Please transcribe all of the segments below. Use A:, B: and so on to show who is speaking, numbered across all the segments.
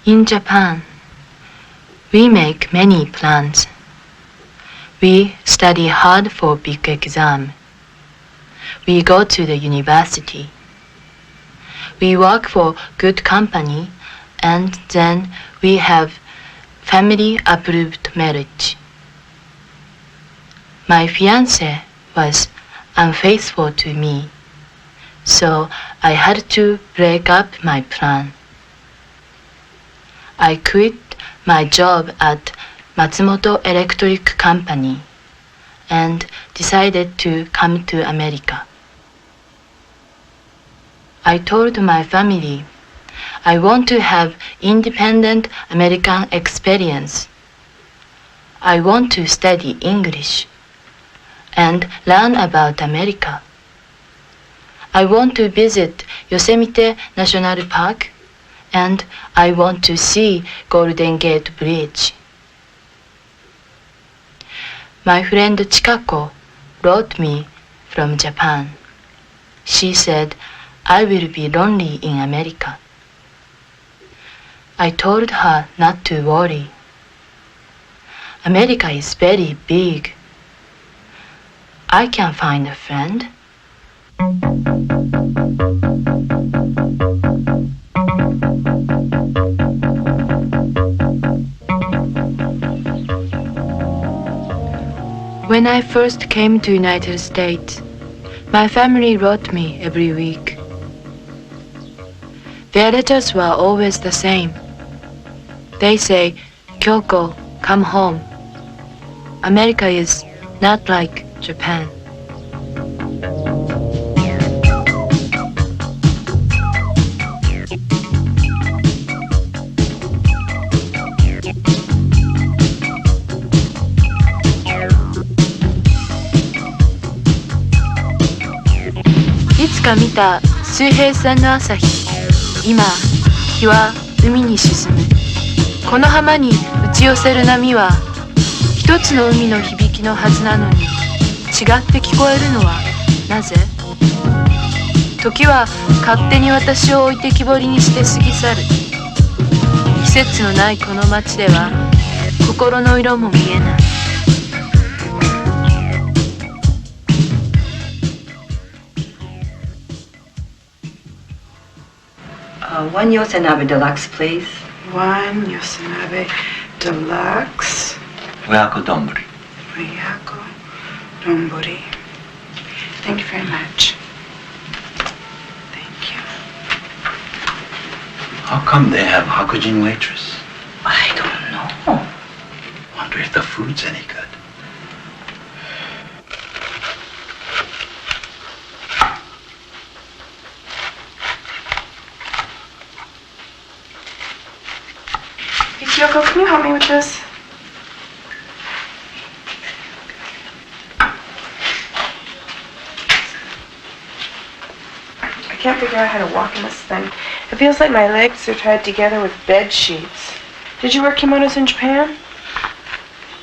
A: In Japan, we make many plans. We study hard for big exam. We go to the university. We work for good company, and then we have family-approved marriage. My fiancé was unfaithful to me, so I had to break up my plan. I quit my job at Matsumoto Electric Company and decided to come to America. I told my family I want to have independent American experience. I want to study English and learn about America. I want to visit Yosemite National Park and I want to see Golden Gate Bridge. My friend Chikako wrote me from Japan. She said, I will be lonely in America. I told her not to worry. America is very big. I can find a friend. When I first came to United States, my family wrote me every week. Their letters were always the same. They say, Kyoko, come home. America is not like Japan.いつか見た水平線の朝日。今、日は海に沈む。この浜に打ち寄せる波は一つの海の響きのはずなのに違って聞こえるのはなぜ？時は勝手に私を置いてきぼりにして過ぎ去る。季節のないこの街では心の色も見えない。
B: One Yosenabe Deluxe, please.
C: One Yosenabe Deluxe.
D: Oyako donburi.
C: Oyako donburi. Thank you very much. Thank you.
D: How come they have Hakujin waitress?
B: I don't know.
D: Wonder if the food's any good.
C: Hey, Kyoko, can you help me with this? I can't figure out how to walk in this thing. It feels like my legs are tied together with bed sheets. Did you wear kimonos in Japan?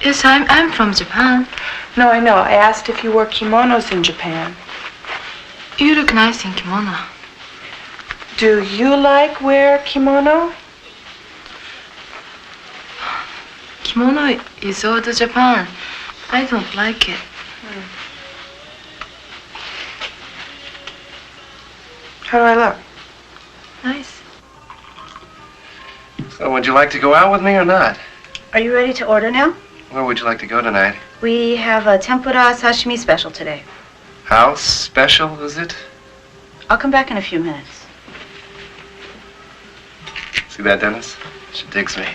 A: Yes, I'm from Japan.
C: No, I know. I asked if you wore kimonos in Japan.
A: You look nice in kimono.
C: Do you wear kimono?
A: Kimono is old Japan. I don't like it.
C: How do I look?
A: Nice.
E: So would you like to go out with me or not?
F: Are you ready to order now?
E: Where would you like to go tonight?
F: We have a tempura sashimi special today.
E: How special is it?
F: I'll come back in a few minutes.
E: See that, Dennis? She digs me.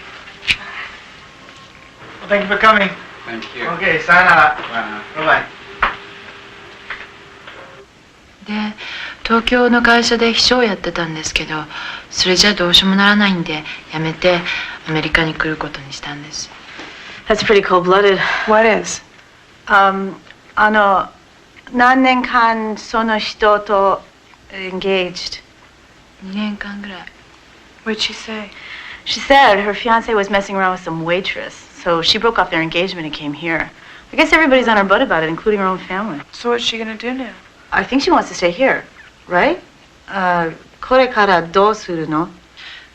G: Well, thank you for coming.
D: Thank you.
G: Okay, sayonara. Bye-bye.
A: で、東京の会社で秘書をやってたんですけど、それじゃどうしようもならないんで、辞めてアメリカに来ることにしたんです。
F: That's pretty cold-blooded.
C: What is?
F: 何年間その人と engaged?
A: 2年間ぐらい。
C: What'd she say?
F: She said her fiancé was messing around with some waitress, so she broke off their engagement and came here. I guess everybody's on her butt about it, including her own family.
C: So what's she gonna do now?
F: I think she wants to stay here, right? これからどうするの?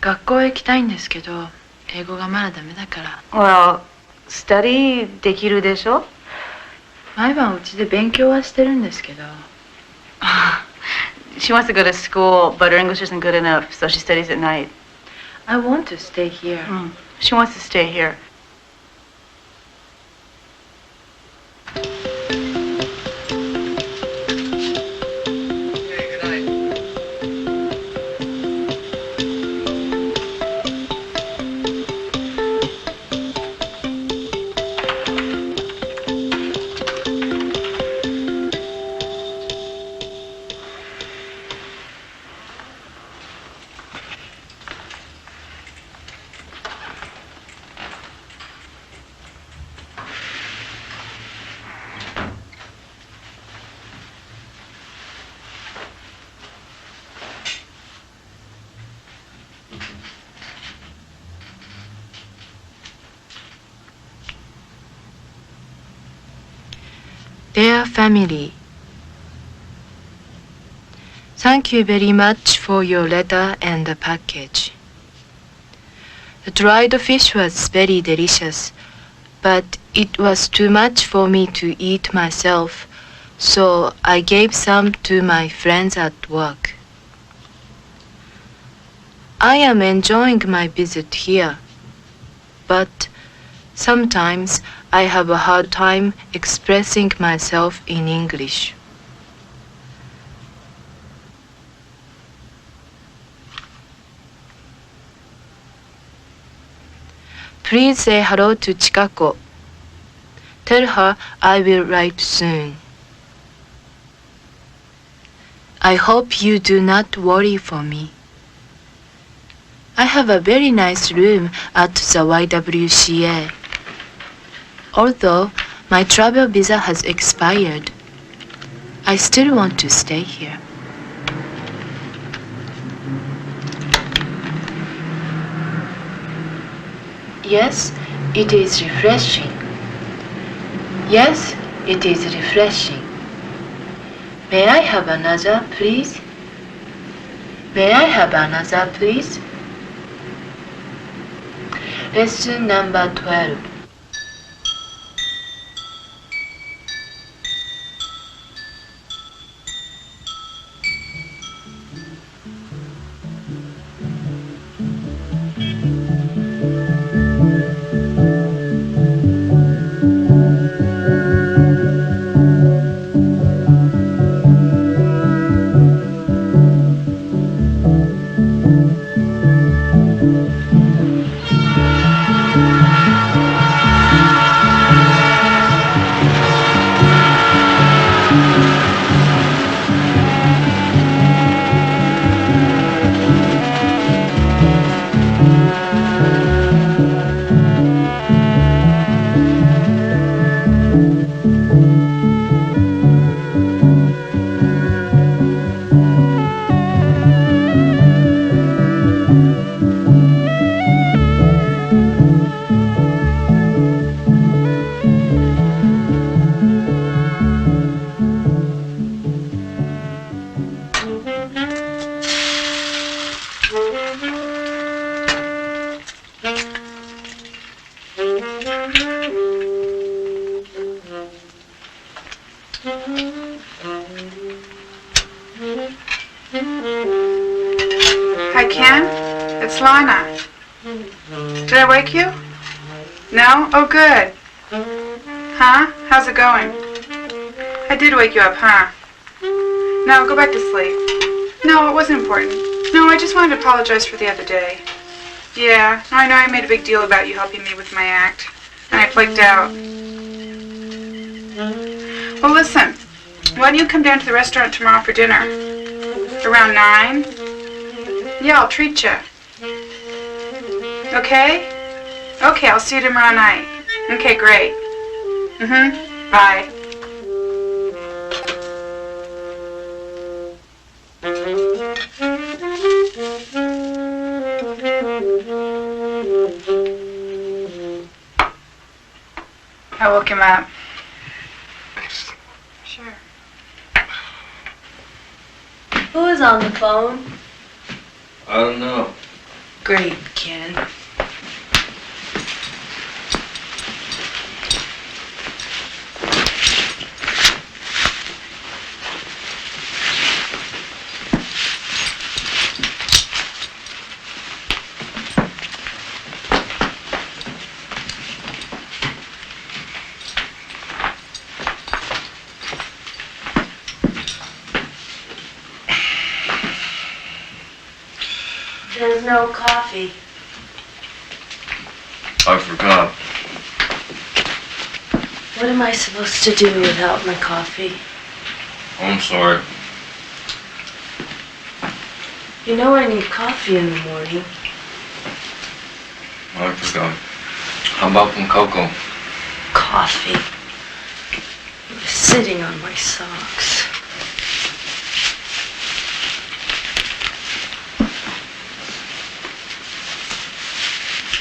A: 学校へ行きたいんですけど、英語がまだダメだから。
F: Well, study できるでしょ？
A: 毎晩うちで勉強はしてるんですけど。
F: She wants to go to school, but her English isn't good enough, so she studies at night.
A: I want to stay here.
F: She wants to stay here.
A: Dear family, thank you very much for your letter and the package. The dried fish was very delicious, but it was too much for me to eat myself, so I gave some to my friends at work. I am enjoying my visit here, but sometimes I have a hard time expressing myself in English. Please say hello to Chikako. Tell her I will write soon. I hope you do not worry for me. I have a very nice room at the YWCA. Although my travel visa has expired, I still want to stay here. Yes, it is refreshing. Yes, it is refreshing. May I have another, please? May I have another, please? Lesson number 12.
C: Hi, Ken. It's Lana. Did I wake you? No? Oh, good. Huh? How's it going? I did wake you up, huh? No, go back to sleep. No, it wasn't important. No, I just wanted to apologize for the other day. Yeah, I know I made a big deal about you helping me with my act, and I flaked out. Well, listen, why don't you come down to the restaurant tomorrow for dinner? Around 9? Yeah, I'll treat you. Okay? Okay, I'll see you tomorrow night. Okay, great. Bye. I woke him up. Sure.
H: Who is on the phone?
D: I don't know.
A: Great, Ken. There's no coffee.
E: I forgot.
A: What am I supposed to do without my coffee?
E: I'm sorry.
A: You know I need coffee in the morning.
E: I forgot. How about some cocoa?
A: Coffee. It was sitting on my socks.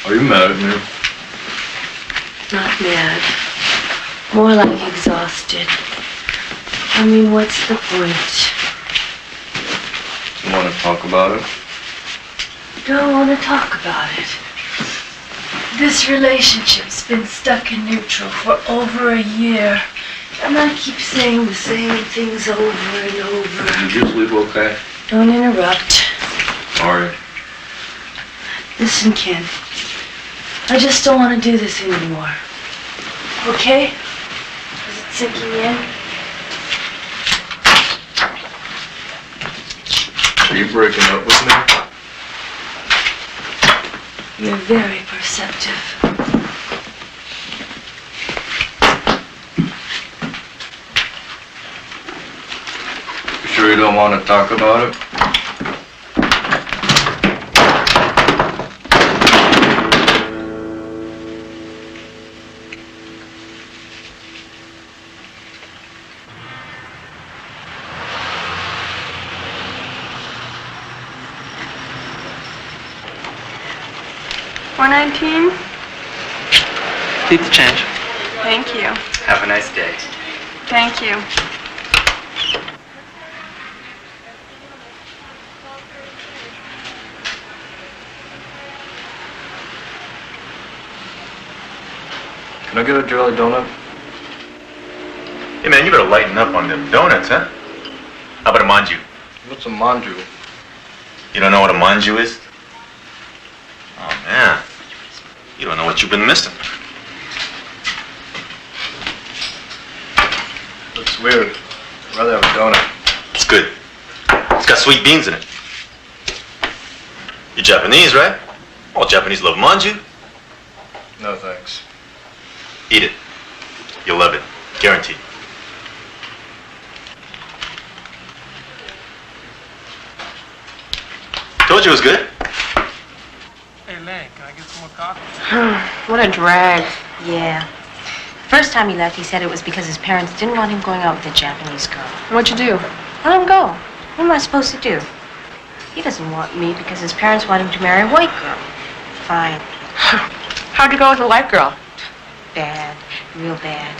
E: Are you mad at me?
A: Not mad. More like exhausted. I mean, what's the point?
E: You want to talk about it?
A: Don't want to talk about it. This relationship's been stuck in neutral for over a year. And I keep saying the same things over and over.
E: Did you sleep okay?
A: Don't interrupt.
E: Sorry.
A: Listen, Ken. I just don't want to do this anymore. Okay? Is it sinking in?
E: Are you breaking up with me?
A: You're very perceptive.
E: You sure you don't want to talk about it?
C: $4.19?
H: Keep the change.
C: Thank you.
H: Have a nice day.
C: Thank you.
E: Can I get a jelly donut?
I: Hey man, you better lighten up on them donuts, huh? How about a manju?
E: What's a manju?
I: You don't know what a manju is? Oh man, you don't know what you've been missing.
E: Looks weird. I'd rather have a donut.
I: It's good. It's got sweet beans in it. You're Japanese, right? All Japanese love manju.
E: No thanks.
I: Eat it. You'll love it. Guaranteed. Told you it was good.
G: Hey, Len, can I get some more coffee?
J: What a drag. Yeah. First time he left, he said it was because his parents didn't want him going out with a Japanese girl.
F: What'd you do?
J: Let him go. What am I supposed to do? He doesn't want me because his parents want him to marry a white girl. Fine.
F: How'd you go with a white girl?
J: Bad. Real bad.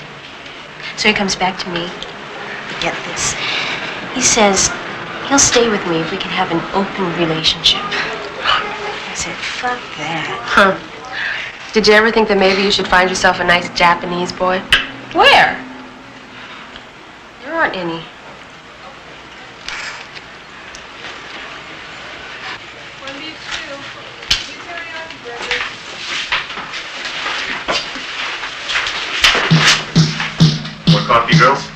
J: So he comes back to me. But get this. He says he'll stay with me if we can have an open relationship. I said, fuck that.
K: Huh. Did you ever think that maybe you should find yourself a nice Japanese boy?
J: Where? There aren't any.
I: More coffee, girls?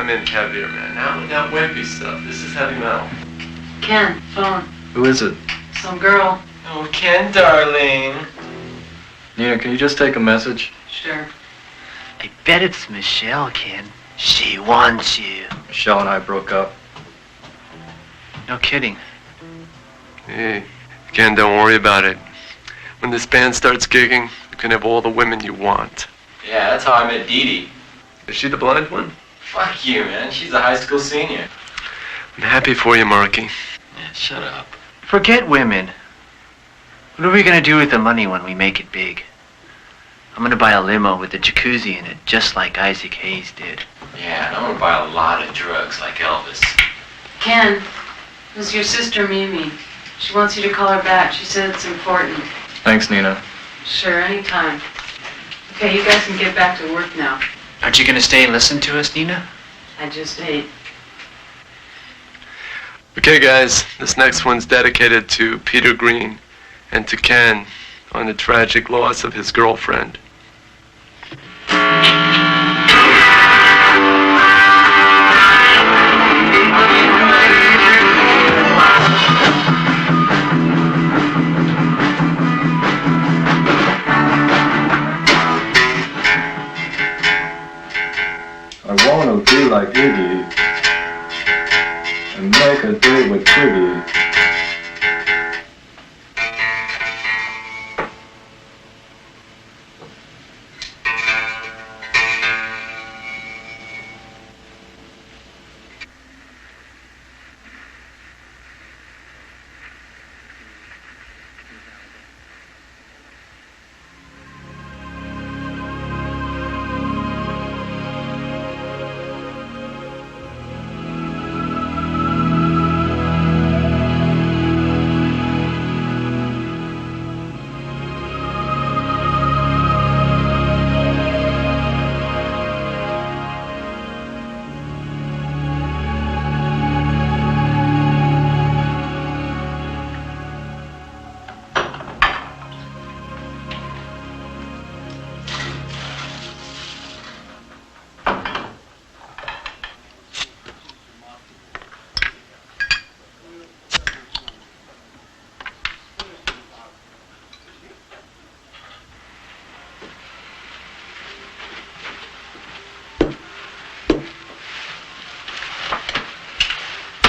L: I'm in heavier, man. Now wimpy stuff. This is heavy metal.
A: Ken, phone.
L: Who is it?
A: Some girl.
L: Oh, Ken, darling. Nina, can you just take a message?
A: Sure.
H: I bet it's Michelle, Ken. She wants you.
L: Michelle and I broke up.
H: No kidding.
L: Hey, Ken, don't worry about it. When this band starts gigging, you can have all the women you want.
H: Yeah, that's how I met Dee Dee.
L: Is she the blind one?
H: Fuck you, man. She's a high school senior.
L: I'm happy for you, Marky.
H: Yeah, shut up. Forget women. What are we gonna do with the money when we make it big? I'm gonna buy a limo with a jacuzzi in it, just like Isaac Hayes did. Yeah, and I'm gonna buy a lot of drugs like Elvis.
A: Ken, this is your sister Mimi. She wants you to call her back. She said it's important.
L: Thanks, Nina.
A: Sure, anytime. Okay, you guys can get back to work now.
H: Aren't you gonna stay and listen to us, Nina?
A: I just ate.
L: Okay, guys, this next one's dedicated to Peter Green and to Ken on the tragic loss of his girlfriend.
M: I wanna be like Iggy and make a date with Twiggy.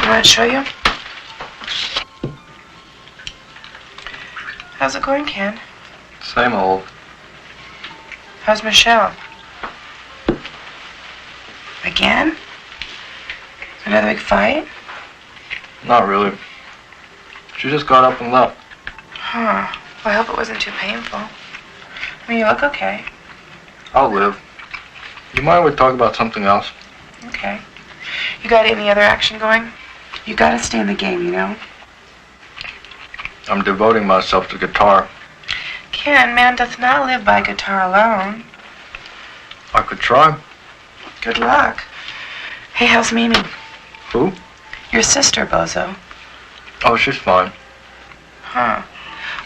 C: Want to show you? How's it going, Ken?
L: Same old.
C: How's Michelle? Again? Another big fight?
L: Not really. She just got up and left.
C: Huh. Well, I hope it wasn't too painful. I mean, you look okay.
L: I'll live. You mind we talk about something else?
C: Okay. You got any other action going? You gotta stay in the game, you know?
L: I'm devoting myself to guitar.
C: Ken, man doth not live by guitar alone.
L: I could try.
C: Good luck. Hey, how's Mimi?
L: Who?
C: Your sister, Bozo.
L: Oh, she's fine.
C: Huh.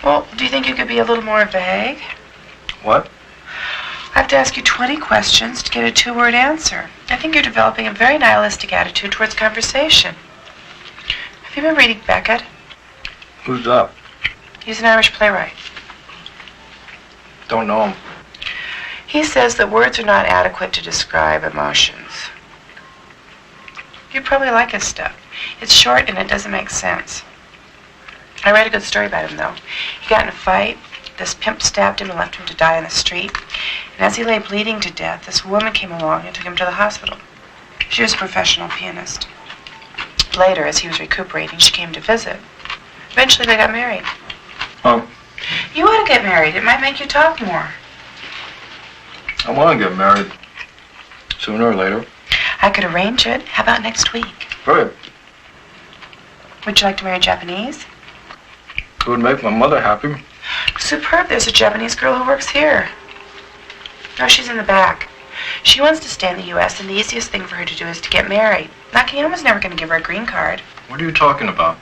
C: Well, do you think you could be a little more vague?
L: What?
C: I have to ask you 20 questions to get a 2-word answer. I think you're developing a very nihilistic attitude towards conversation. Have you been reading Beckett?
L: Who's that?
C: He's an Irish playwright.
L: Don't know him.
C: He says that words are not adequate to describe emotions. You probably like his stuff. It's short and it doesn't make sense. I read a good story about him, though. He got in a fight. This pimp stabbed him and left him to die in the street. And as he lay bleeding to death, this woman came along and took him to the hospital. She was a professional pianist. Later, as he was recuperating, she came to visit. Eventually, they got married.
L: Oh.
C: You ought to get married. It might make you talk more.
L: I want to get married. Sooner or later.
C: I could arrange it. How about next week?
L: Great.
C: Would you like to marry a Japanese?
L: It would make my mother happy.
C: Superb. There's a Japanese girl who works here. Oh, she's in the back. She wants to stay in the U.S., and the easiest thing for her to do is to get married. Nakagawa's never going to give her a green card.
L: What are you talking about?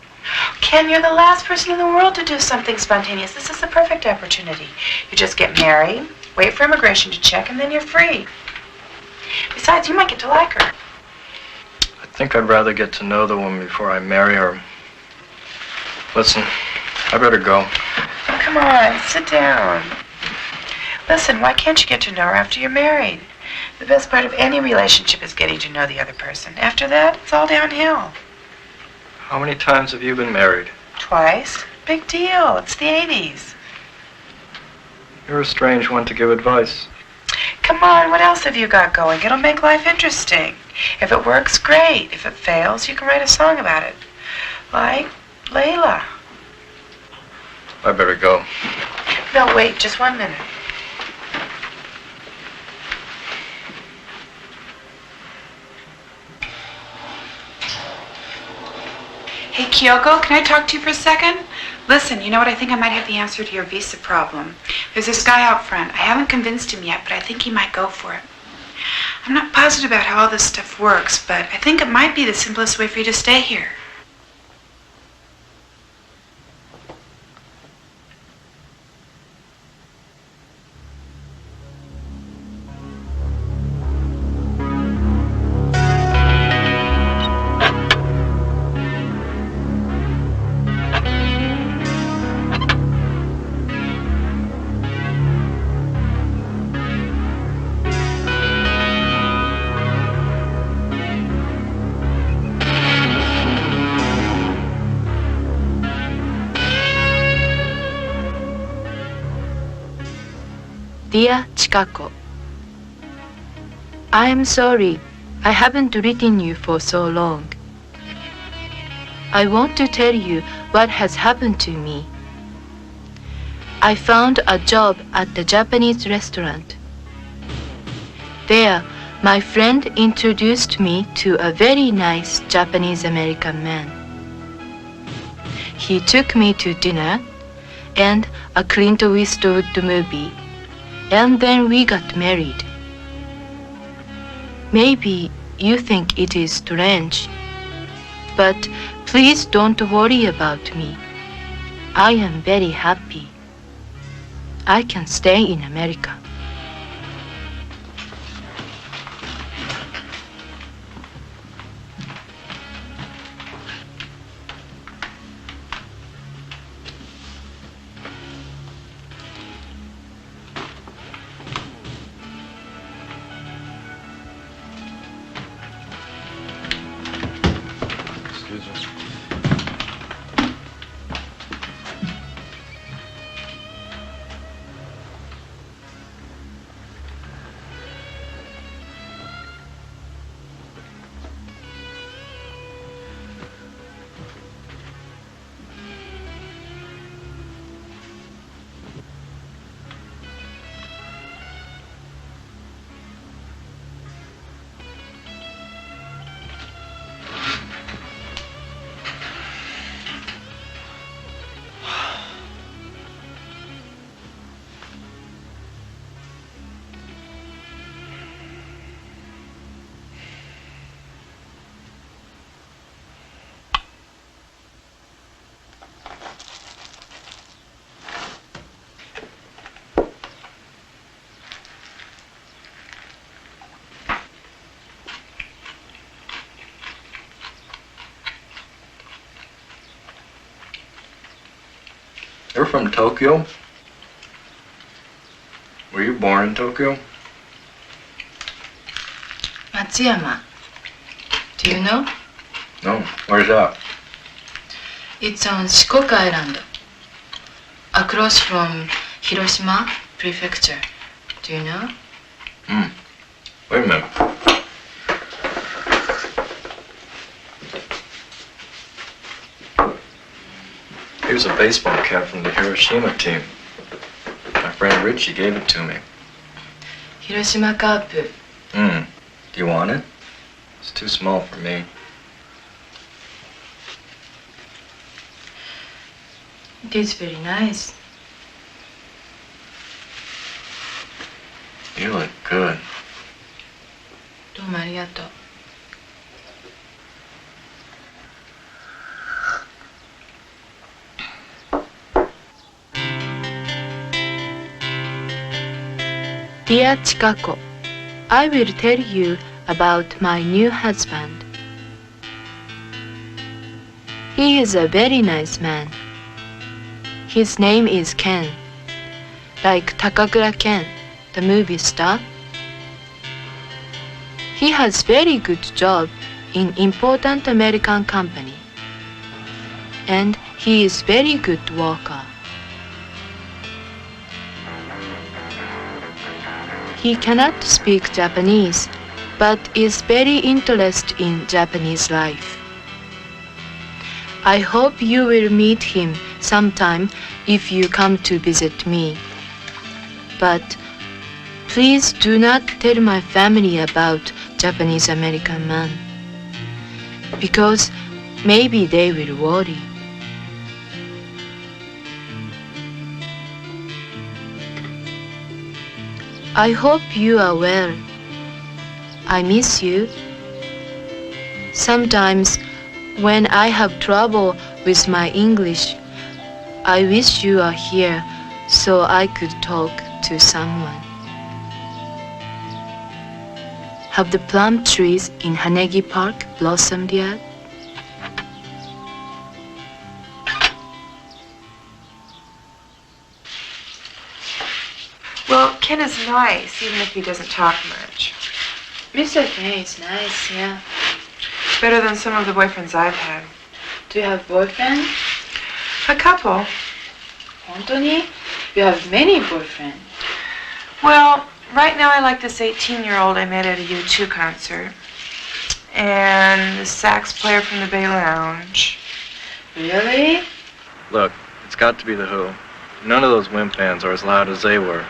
C: Ken, you're the last person in the world to do something spontaneous. This is the perfect opportunity. You just get married, wait for immigration to check, and then you're free. Besides, you might get to like her.
E: think I'd rather get to know the woman before I marry her. Listen, I better go.
C: Come on, sit down. Listen, why can't you get to know her after you're married? The best part of any relationship is getting to know the other person. After that, it's all downhill.
E: How many times have you been married?
C: Twice? Big deal. It's the 80s.
E: You're a strange one to give advice.
C: Come on, what else have you got going? It'll make life interesting. If it works, great. If it fails, you can write a song about it. Like Layla.
E: I better go.
C: No, wait, just 1 minute. Hey, Kyoko, can I talk to you for a second? Listen, you know what? I think I might have the answer to your visa problem. There's this guy out front. I haven't convinced him yet, but I think he might go for it. I'm not positive about how all this stuff works, but I think it might be the simplest way for you to stay here.
A: Dear Chikako, I am sorry I haven't written you for so long. I want to tell you what has happened to me. I found a job at the Japanese restaurant. There, my friend introduced me to a very nice Japanese American man. He took me to dinner and a Clint Eastwood movie. And then we got married. Maybe you think it is strange, but please don't worry about me. I am very happy. I can stay in America.
E: You're from Tokyo? Were you born in Tokyo?
A: Matsuyama. Do you know?
E: No. Where's that?
A: It's on Shikoku Island, across from Hiroshima Prefecture. Do you know?
E: Wait a minute. Here's a baseball cap from the Hiroshima team. My friend Richie gave it to me.
A: Hiroshima Cup.
E: Do you want it? It's too small for me.
A: It is very nice.
E: You look good.
A: どうもありがとう。Dear Chikako, I will tell you about my new husband. He is a very nice man. His name is Ken, like Takakura Ken, the movie star. He has very good job in important American company, and he is very good worker. He cannot speak Japanese, but is very interested in Japanese life. I hope you will meet him sometime if you come to visit me. But please do not tell my family about Japanese American man, because maybe they will worry. I hope you are well. I miss you. Sometimes when I have trouble with my English, I wish you are here so I could talk to someone. Have the plum trees in Hanegi Park blossomed yet?
C: Well, Ken is nice, even if he doesn't talk much.
A: Mr. Ken is nice, yeah.
C: Better than some of the boyfriends I've had.
A: Do you have boyfriend?
C: A couple.
A: 本当に? You have many boyfriends.
C: Well, right now I like this 18-year-old I met at a U2 concert. And the sax player from the Bay Lounge.
A: Really?
E: Look, it's got to be the Who. None of those wimp bands are as loud as they were.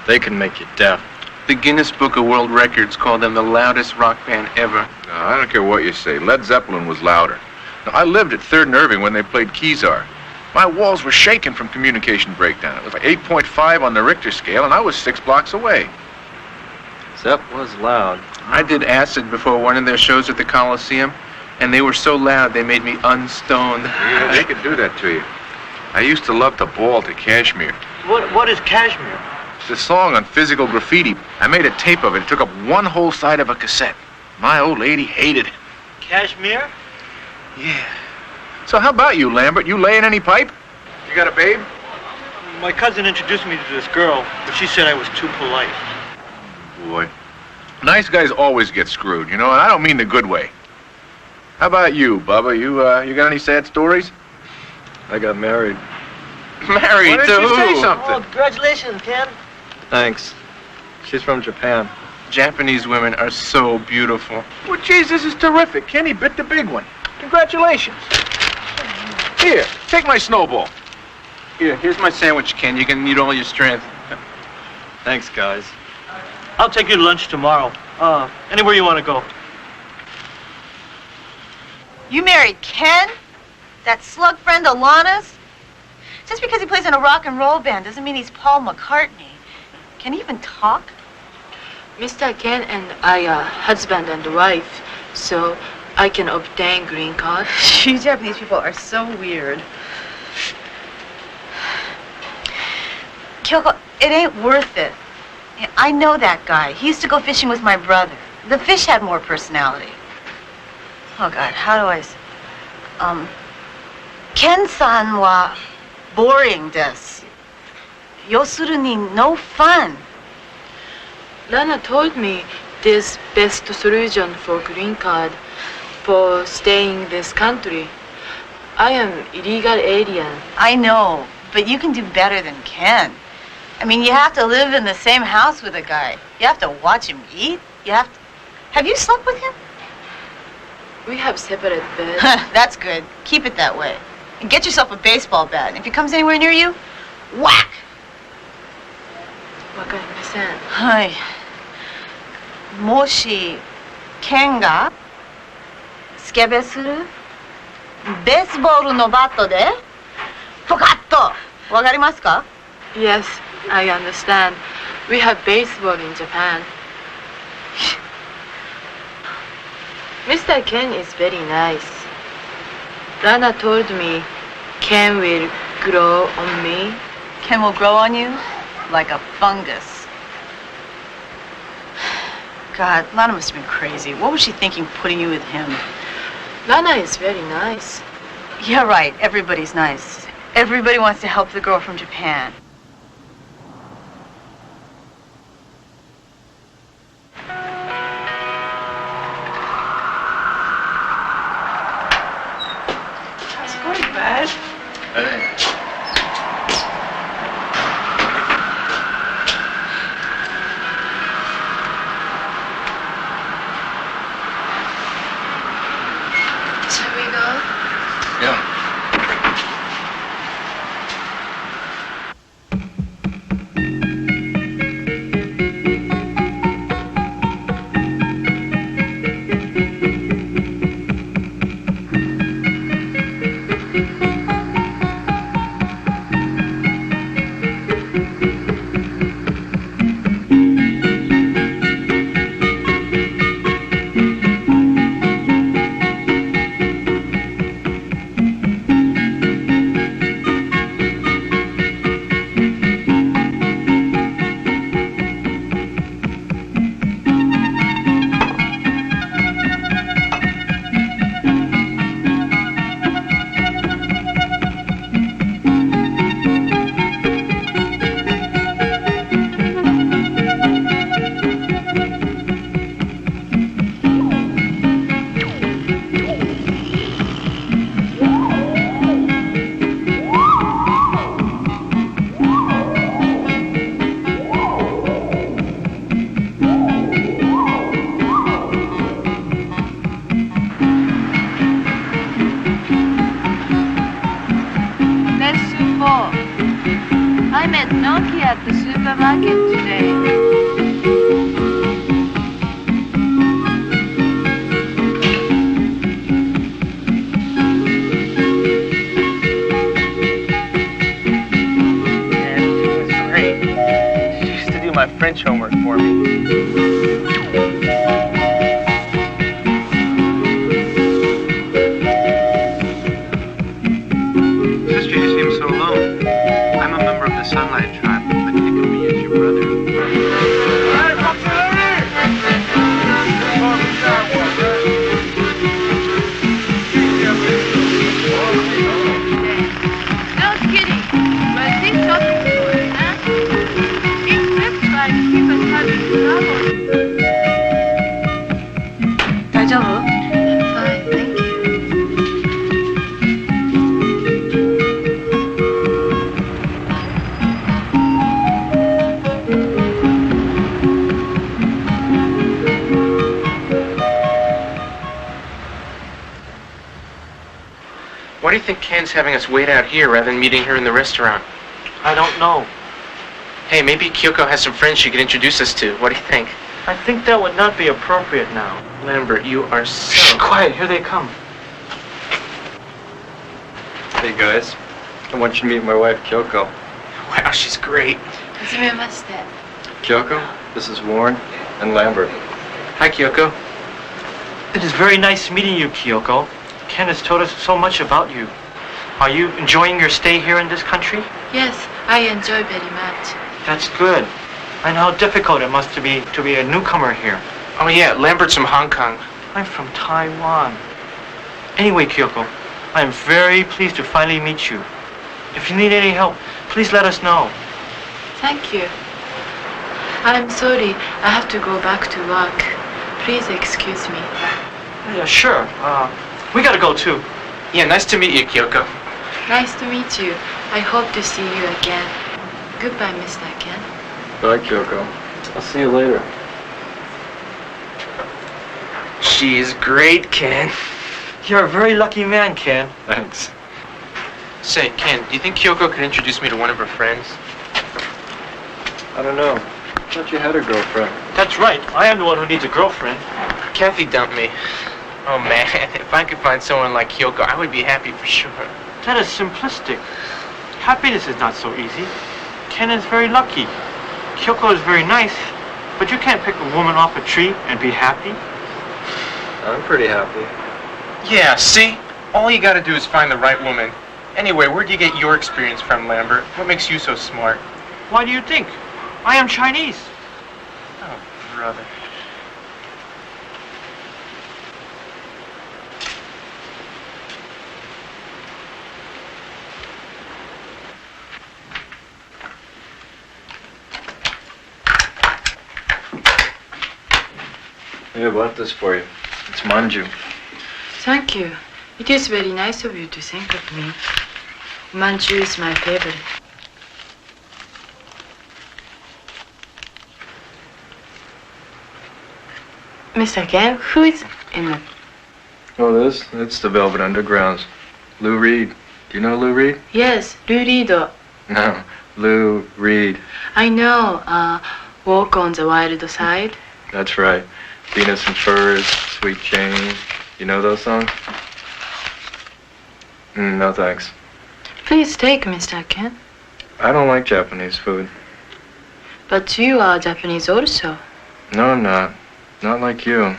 E: They can make you deaf.
N: The Guinness Book of World Records called them the loudest rock band ever.
O: No, I don't care what you say. Led Zeppelin was louder. Now, I lived at 3rd and Irving when they played Kezar. My walls were shaking from communication breakdown. It was like 8.5 on the Richter scale, and I was 6 blocks away.
E: Zepp was loud.
N: I did acid before one of their shows at the Coliseum, and they were so loud they made me unstoned.
O: Yeah, they could do that to you. I used to love to bawl to Kashmir.
H: What is Kashmir?
O: It's a song on physical graffiti. I made a tape of it. It took up one whole side of a cassette. My old lady hated it.
H: Kashmir?
O: Yeah. So how about you, Lambert? You laying any pipe? You got a babe?
H: My cousin introduced me to this girl, but she said I was too polite.
O: Boy. Nice guys always get screwed, you know, and I don't mean the good way. How about you, Bubba? You got any sad stories?
E: I got married.
O: Married
H: Why
O: to
H: didn't you
O: who?
H: say something? Oh, congratulations, Ken.
E: Thanks. She's from Japan.
N: Japanese women are so beautiful.
O: Well, geez, this is terrific. Kenny bit the big one. Congratulations. Here, take my snowball.
N: Here's my sandwich, Ken. You can eat all your strength.
E: Thanks, guys.
H: I'll take you to lunch tomorrow. Anywhere you want to go.
F: You married Ken? That slug friend Alana's? Just because he plays in a rock and roll band doesn't mean he's Paul McCartney. Can he even talk?
A: Mr. Ken and I are husband and wife, so I can obtain green card.
F: You Japanese people are so weird. Kyoko, it ain't worth it. I know that guy. He used to go fishing with my brother. The fish had more personality. Oh, God, how do I say? Ken-san wa boring desu. Yosuru ni no fun.
A: Lana told me this best solution for green card for staying in this country. I am illegal alien.
F: I know, but you can do better than Ken. I mean, you have to live in the same house with a guy. You have to watch him eat. You have to... Have you slept with him?
A: We have separate beds.
F: That's good. Keep it that way. And get yourself a baseball bat. And if he comes anywhere near you, whack!
A: わかりません。
F: はい。もし、ケンがスケベするベースボールのバットでポカッとわかりますか?
A: Yes, I understand. We have baseball in Japan. Mr. Ken is very nice. Lana told me Ken will grow on me.
F: Ken will grow on you like a fungus. God, Lana must have been crazy. What was she thinking putting you with him?
A: Lana is very nice.
B: You're right. Everybody's nice. Everybody wants to help the girl from Japan.
C: How's it going, bud?
E: Hey.
A: Shall we go?
E: Yeah.
A: I met Noki at the supermarket today.
N: My French homework for me.
P: Sister, you seem so alone. I'm a member of the Sunlight Tribe, but think of me as your brother.
A: No kidding. Was this shopping for, huh? These trips like keep us having trouble.
B: 大丈夫?
A: Fine, thank you.
N: Why do you think Ken's having us wait out here rather than meeting her in the restaurant?
H: I don't know.
N: Hey, maybe Kyoko has some friends she could introduce us to. What do you think?
H: I think that would not be appropriate now.
N: Lambert, you are so...
H: Shh, quiet, here they come.
E: Hey guys, I want you to meet my wife Kyoko.
N: Wow, she's great.
A: はじめまして.
E: Kyoko, this is Warren and Lambert.
N: Hi, Kyoko.
H: It is very nice meeting you, Kyoko. Ken has told us so much about you. Are you enjoying your stay here in this country?
A: Yes, I enjoy very much.
H: That's good. I know how difficult it must be to be a newcomer here.
N: Oh yeah, Lambert's from Hong Kong.
H: I'm from Taiwan. Anyway, Kyoko, I am very pleased to finally meet you. If you need any help, please let us know.
A: Thank you. I'm sorry, I have to go back to work. Please excuse me.
H: Yeah, sure. We gotta go too.
N: Yeah, nice to meet you, Kyoko.
A: Nice to meet you. I hope to see you again. Goodbye, Mr. Ken.
E: Bye, Kyoko. I'll see you later.
N: She's great, Ken.
H: You're a very lucky man, Ken.
E: Thanks.
N: Say, Ken, do you think Kyoko could introduce me to one of her friends?
E: I don't know. I thought you had a girlfriend.
H: That's right. I am the one who needs a girlfriend.
N: Kathy dumped me. Oh man, if I could find someone like Kyoko, I would be happy for sure.
H: That is simplistic. Happiness is not so easy. Ken is very lucky. Kyoko is very nice, but you can't pick a woman off a tree and be happy.
E: I'm pretty happy.
N: Yeah, see? All you gotta do is find the right woman. Anyway, where'd you get your experience from, Lambert? What makes you so smart?
H: Why do you think? I am Chinese.
N: Oh, brother.
E: I bought this for you. It's manju.
A: Thank you. It is very nice of you to think of me. Manju is my favorite. Mr. Ken, who is in the...
E: Oh, this? It's the Velvet Undergrounds. Lou Reed. Do you know Lou Reed?
A: Yes, Lou Reed.
E: No, Lou Reed.
A: I know, Walk on the Wild Side.
E: That's right. Venus and Furs, Sweet Jane. You know those songs? No, thanks.
A: Please take, Mr. Ken.
E: I don't like Japanese food.
A: But you are Japanese also.
E: No, I'm not. Not like you.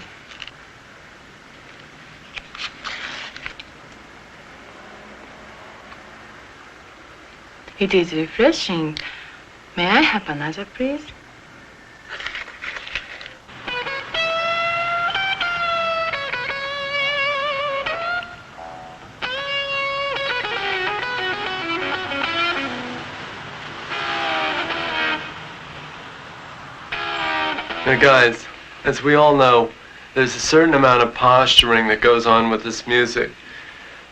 A: It is refreshing. May I have another, please?
L: Now guys, as we all know, there's a certain amount of posturing that goes on with this music.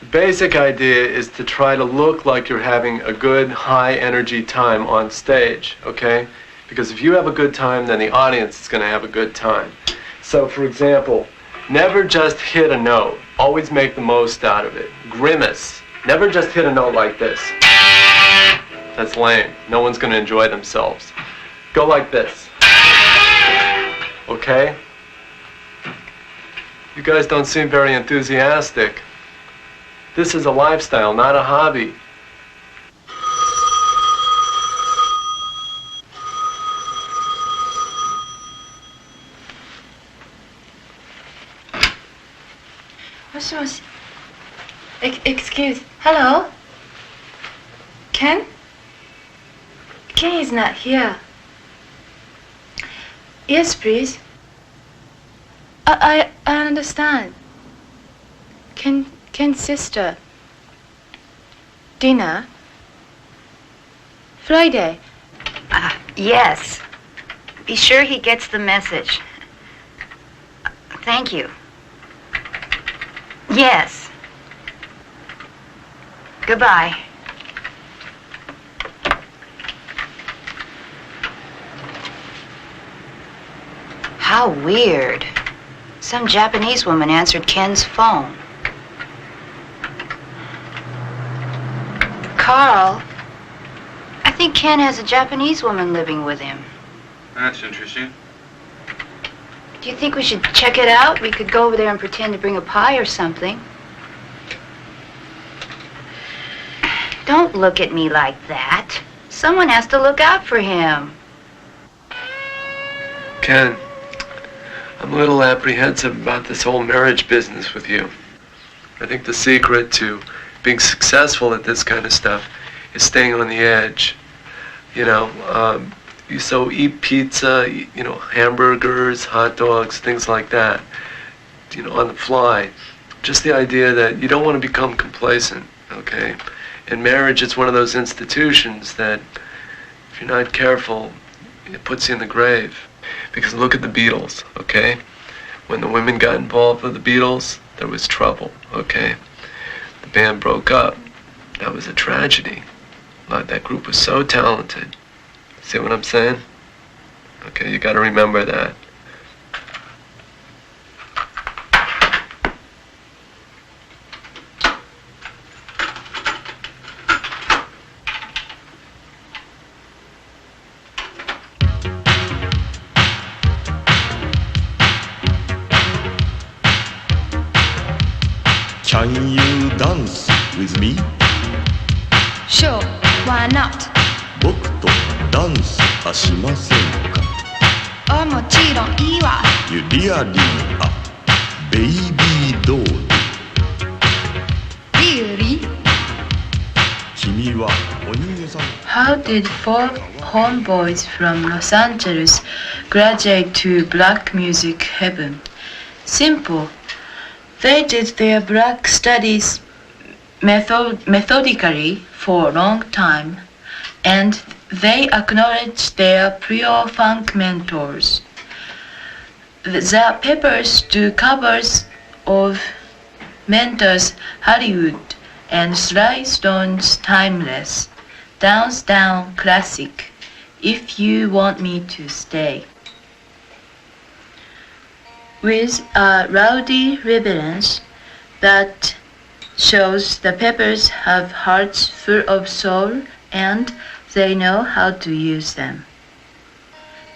L: The basic idea is to try to look like you're having a good, high-energy time on stage, okay? Because if you have a good time, then the audience is going to have a good time. So, for example, never just hit a note. Always make the most out of it. Grimace. Never just hit a note like this. That's lame. No one's going to enjoy themselves. Go like this. Okay? You guys don't seem very enthusiastic. This is a lifestyle, not a hobby.
A: Excuse. Hello? Ken? Ken is not here. Yes, please. I understand. Ken's sister. Dinner? Friday.
B: Yes. Be sure he gets the message. Thank you. Yes. Goodbye. How weird. Some Japanese woman answered Ken's phone. Carl, I think Ken has a Japanese woman living with him.
P: That's interesting.
B: Do you think we should check it out? We could go over there and pretend to bring a pie or something. Don't look at me like that. Someone has to look out for him.
L: Ken, I'm a little apprehensive about this whole marriage business with you. I think the secret to being successful at this kind of stuff is staying on the edge. You know, so eat pizza, you know, hamburgers, hot dogs, things like that, you know, on the fly. Just the idea that you don't want to become complacent, okay? And marriage is one of those institutions that, if you're not careful, it puts you in the grave. Because look at the Beatles, okay? When the women got involved with the Beatles, there was trouble, okay? The band broke up. That was a tragedy. That group was so talented. See what I'm saying? Okay, you gotta remember that.
Q: Can you dance with me?
R: Sure, why not?
Q: 僕とダンスはしませんか?
R: もちろんいいわ。
Q: You really are baby doll.
R: Really?
Q: 君はお人形さん
A: How did four homeboys from Los Angeles graduate to black music heaven? Simple. They did their black studies methodically for a long time, and they acknowledged their pure funk mentors. the papers do covers of Mentor's Hollywood and Sly Stone's Timeless, Down's Down Classic, If You Want Me to Stay. With a rowdy reverence that shows the Peppers have hearts full of soul and they know how to use them.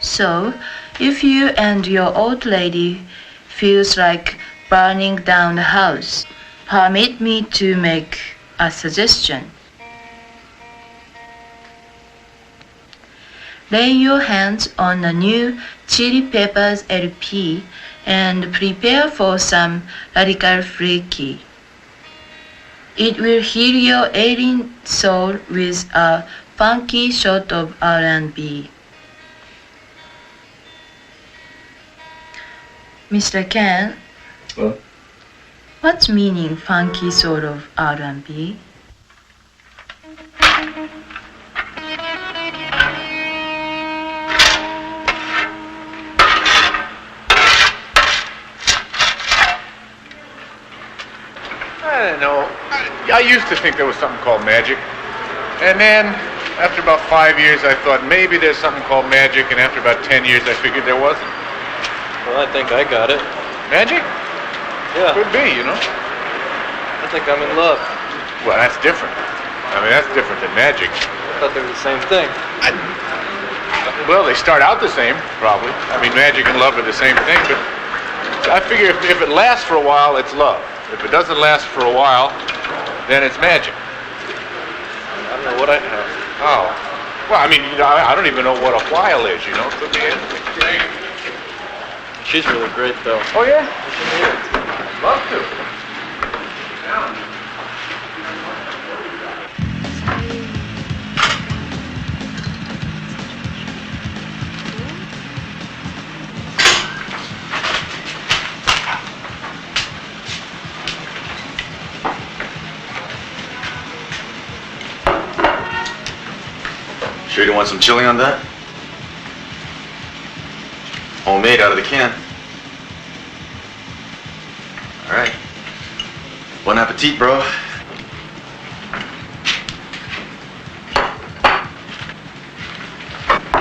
A: So, if you and your old lady feels like burning down the house, permit me to make a suggestion. Lay your hands on a new Chili Peppers LP and prepare for some radical freaky. It will heal your ailing soul with a funky shot of R&B. Mr. Ken,
M: What?
A: what's meaning funky sort of R&B?
O: I don't know. I used to think there was something called magic. And then, after about 5 years, I thought maybe there's something called magic. And after about 10 years, I figured there wasn't.
E: Well, I think I got it.
O: Magic?
E: Yeah.
O: Could be, you know.
E: I think I'm in love.
O: Well, that's different. I mean, that's different than magic.
E: I thought they were the same thing.
O: Well, they start out the same, probably. I mean, magic and love are the same thing, but I figure if it lasts for a while, it's love. If it doesn't last for a while, then it's magic.
E: I don't know what I have.
O: Oh. Well, I mean, you know, I don't even know what a while is, you know. It could be anything.
E: She's really great, though.
O: Oh, yeah?
E: You should meet her.
O: I'd love to. Yeah.
I: Sure you don't want some chili on that? Homemade out of the can. All right. Bon appetit, bro.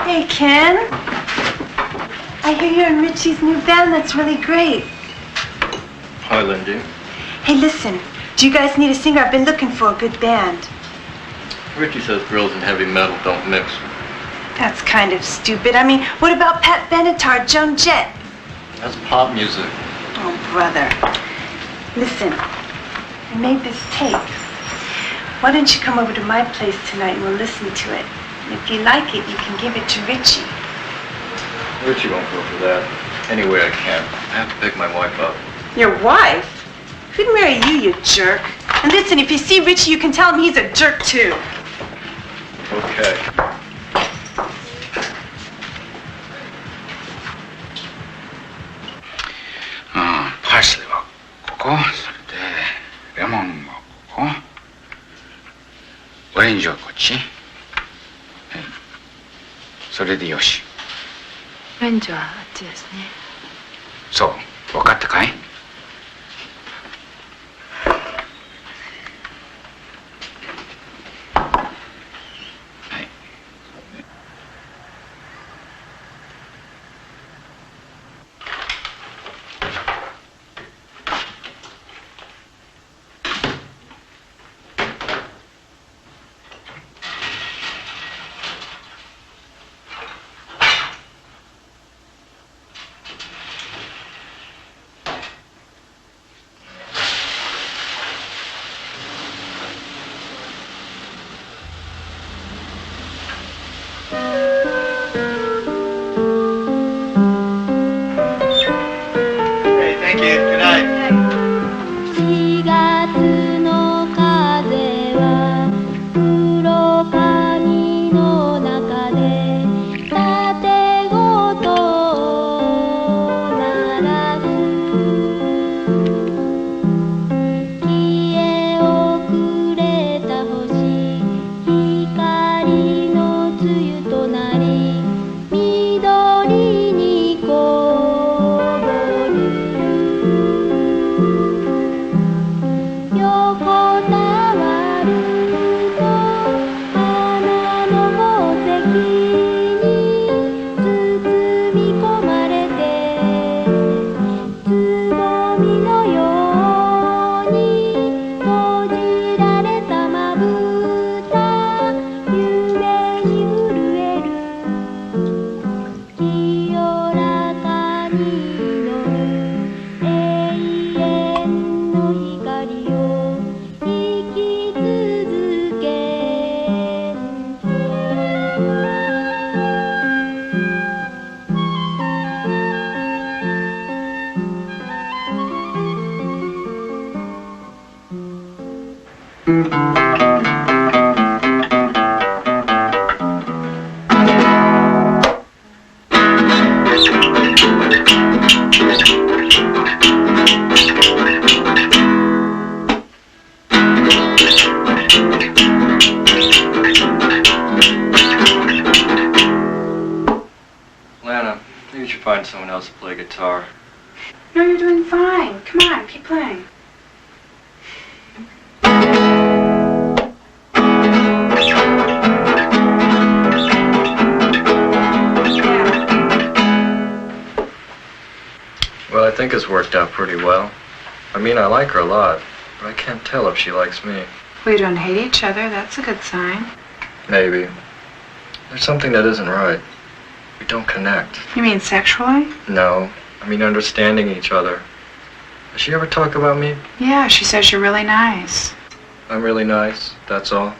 F: Hey, Ken. I hear you're in Richie's new band. That's really great.
E: Hi, Lindy.
F: Hey, listen. Do you guys need a singer? I've been looking for a good band.
E: Richie says girls and heavy metal don't mix.
F: That's kind of stupid. I mean, what about Pat Benatar, Joan Jett?
E: That's pop music.
F: Oh, brother. Listen, I made this tape. Why don't you come over to my place tonight and we'll listen to it? And if you like it, you can give it to Richie.
E: Richie won't go for that. Anyway, I can't. I have to pick my wife up.
F: Your wife? Who'd marry you, you jerk? And listen, if you see Richie, you can tell him he's a jerk too.
E: Okay.
S: parsley はここ、それでレモンはここ、オレンジはこっち。それでよし。
A: オレンジはあっちですね。
S: そう、分かったかい？
E: wants to play guitar.
C: No, you're doing fine. Come on, keep playing.
E: Well, I think it's worked out pretty well. I mean, I like her a lot, but I can't tell if she likes me.
C: We don't hate each other. That's a good sign.
E: Maybe. There's something that isn't right. We don't connect.
C: You mean sexually?
E: No, I mean understanding each other. Does she ever talk about me?
C: Yeah, she says you're really nice.
E: I'm really nice, that's all.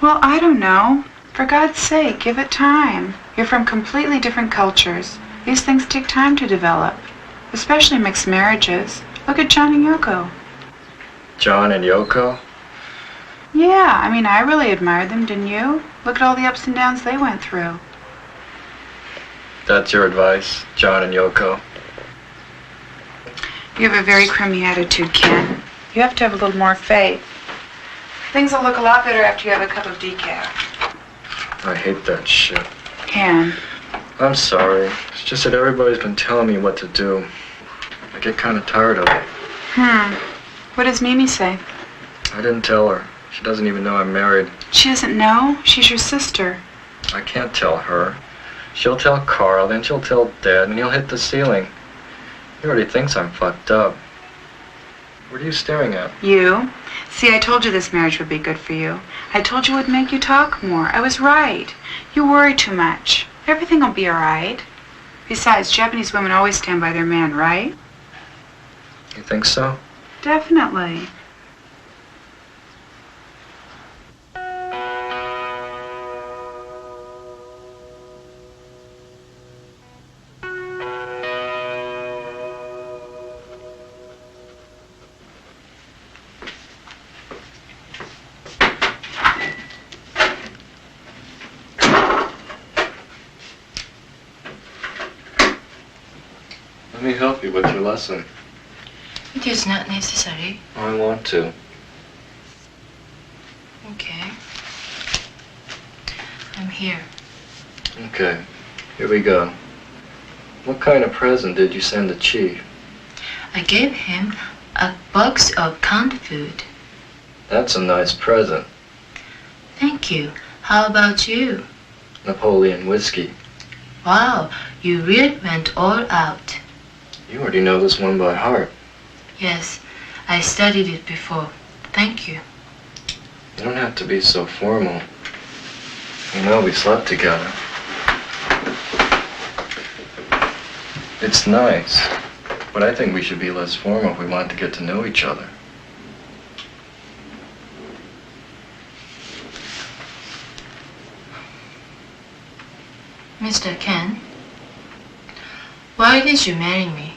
C: Well, I don't know. For God's sake, give it time. You're from completely different cultures. These things take time to develop, especially mixed marriages. Look at John and Yoko.
E: John and Yoko?
C: Yeah, I mean, I really admired them, didn't you? Look at all the ups and downs they went through.
E: That's your advice, John and Yoko?
C: You have a very crummy attitude, Ken. You have to have a little more faith. Things will look a lot better after you have a cup of decaf.
E: I hate that shit.
C: Ken.
E: I'm sorry. It's just that everybody's been telling me what to do. I get kind of tired of it.
C: What does Mimi say?
E: I didn't tell her. She doesn't even know I'm married.
C: She doesn't know? She's your sister.
E: I can't tell her. She'll tell Carl, then she'll tell Dad, and he'll hit the ceiling. He already thinks I'm fucked up. What are you staring at?
C: You? See, I told you this marriage would be good for you. I told you it would make you talk more. I was right. You worry too much. Everything will be all right. Besides, Japanese women always stand by their man, right?
E: You think so?
C: Definitely.
E: Let me help you with your lesson.
A: It is not necessary.
E: I want to.
A: Okay. I'm here.
E: Okay, here we go. What kind of present did you send the chief?
A: I gave him a box of canned food.
E: That's a nice present.
A: Thank you. How about you?
E: Napoleon whiskey.
A: Wow, you really went all out.
E: You already know this one by heart.
A: Yes, I studied it before. Thank you.
E: You don't have to be so formal. You know, we slept together. It's nice, but I think we should be less formal if we want to get to know each other.
A: Mr. Ken, why did you marry me?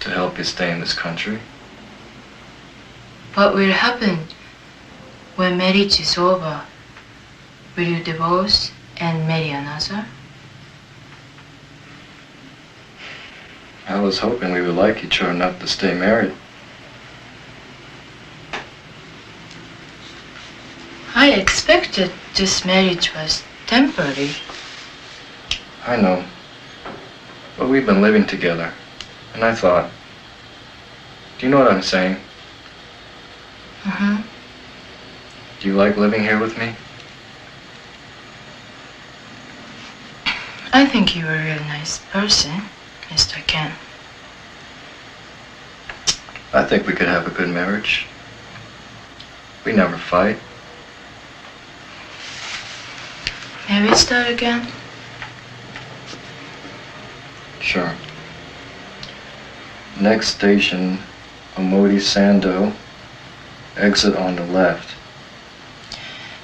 E: To help you stay in this country.
A: What will happen when marriage is over? Will you divorce and marry another?
E: I was hoping we would like each other enough to stay married.
A: I expected this marriage was temporary.
E: I know. But we've been living together. And I thought, do you know what I'm saying? Do you like living here with me?
A: I think you're a real nice person, Mr. Ken.
E: I think we could have a good marriage. We never fight.
A: May we start again?
E: Sure. Next station, Omori Sando. Exit on the left.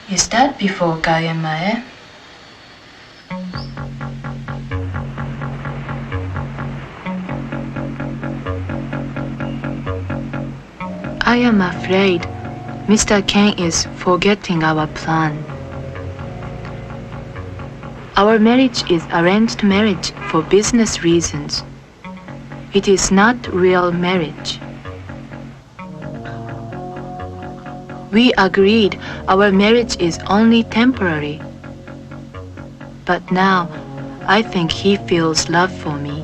A: Is that before Gayamae? I am afraid Mr. Ken is forgetting our plan. Our marriage is arranged marriage for business reasons. It is not real marriage. We agreed our marriage is only temporary. But now, I think he feels love for me.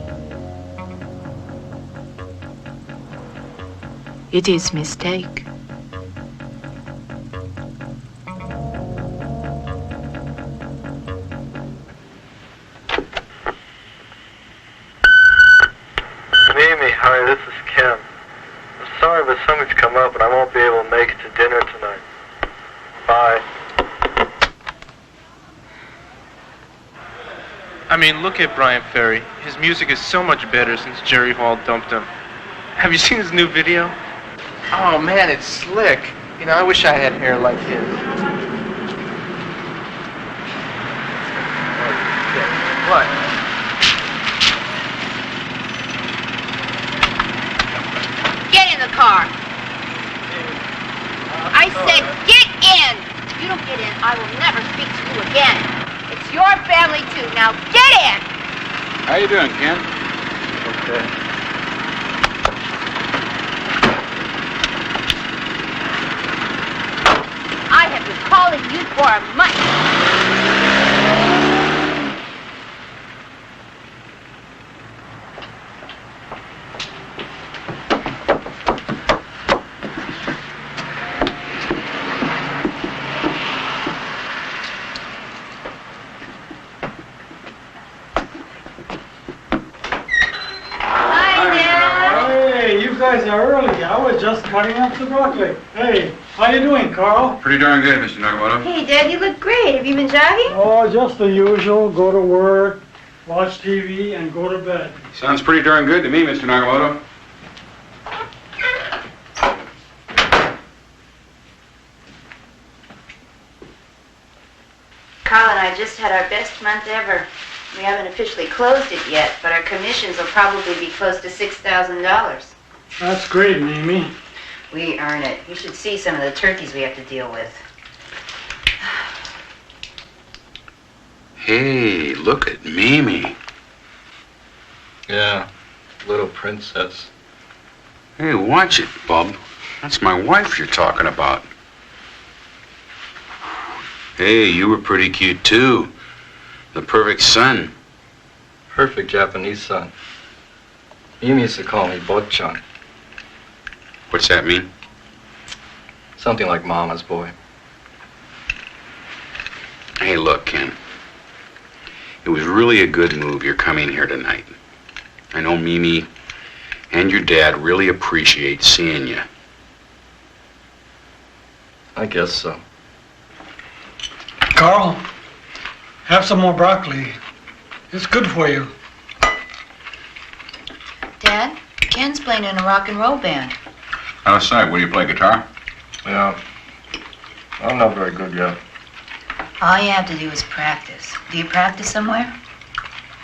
A: It is mistake.
E: Mimi, hi, this is Ken. I'm sorry, but something's come up and I won't be able to make it to dinner tonight. Bye.
N: I mean, look at Brian Ferry. His music is so much better since Jerry Hall dumped him. Have you seen his new video? Oh man, it's slick. You know, I wish I had hair like his. What?
B: Get in the car. I said get in. If you don't get in, I will never speak to you again. It's your family too. Now get in.
S: How you doing, Ken?
E: Okay.
B: I have been calling you for a month.
T: Hey, you guys are early. I was just cutting up the broccoli. Hey, how you doing, Carl?
S: Pretty darn good, Mr. Nakagawa.
B: Hey, Dad, you look great. Have you been jogging?
T: Oh, just the usual. Go to work, watch TV, and go to bed.
S: Sounds pretty darn good to me, Mr. Nakagawa.
B: Carl and I just had our best month ever. We haven't officially closed it yet, but our commissions will probably be close to $6,000.
T: That's great, Mimi.
B: We earn it. You should see some of the turkeys we have to deal with.
S: Hey, look at Mimi.
E: Yeah, little princess.
S: Hey, watch it, Bub. That's my wife you're talking about. Hey, you were pretty cute, too. The perfect son.
E: Perfect Japanese son. Mimi used to call me Bochan.
S: What's that mean?
E: Something like Mama's boy.
S: Hey, look, Ken. It was really a good move you're coming here tonight. I know Mimi and your dad really appreciate seeing you.
E: I guess so.
T: Carl, have some more broccoli. It's good for you.
B: Dad, Ken's playing in a rock and roll band.
S: Outside, will you play guitar?
E: Yeah. I'm not very good yet.
B: All you have to do is practice. Do you practice somewhere?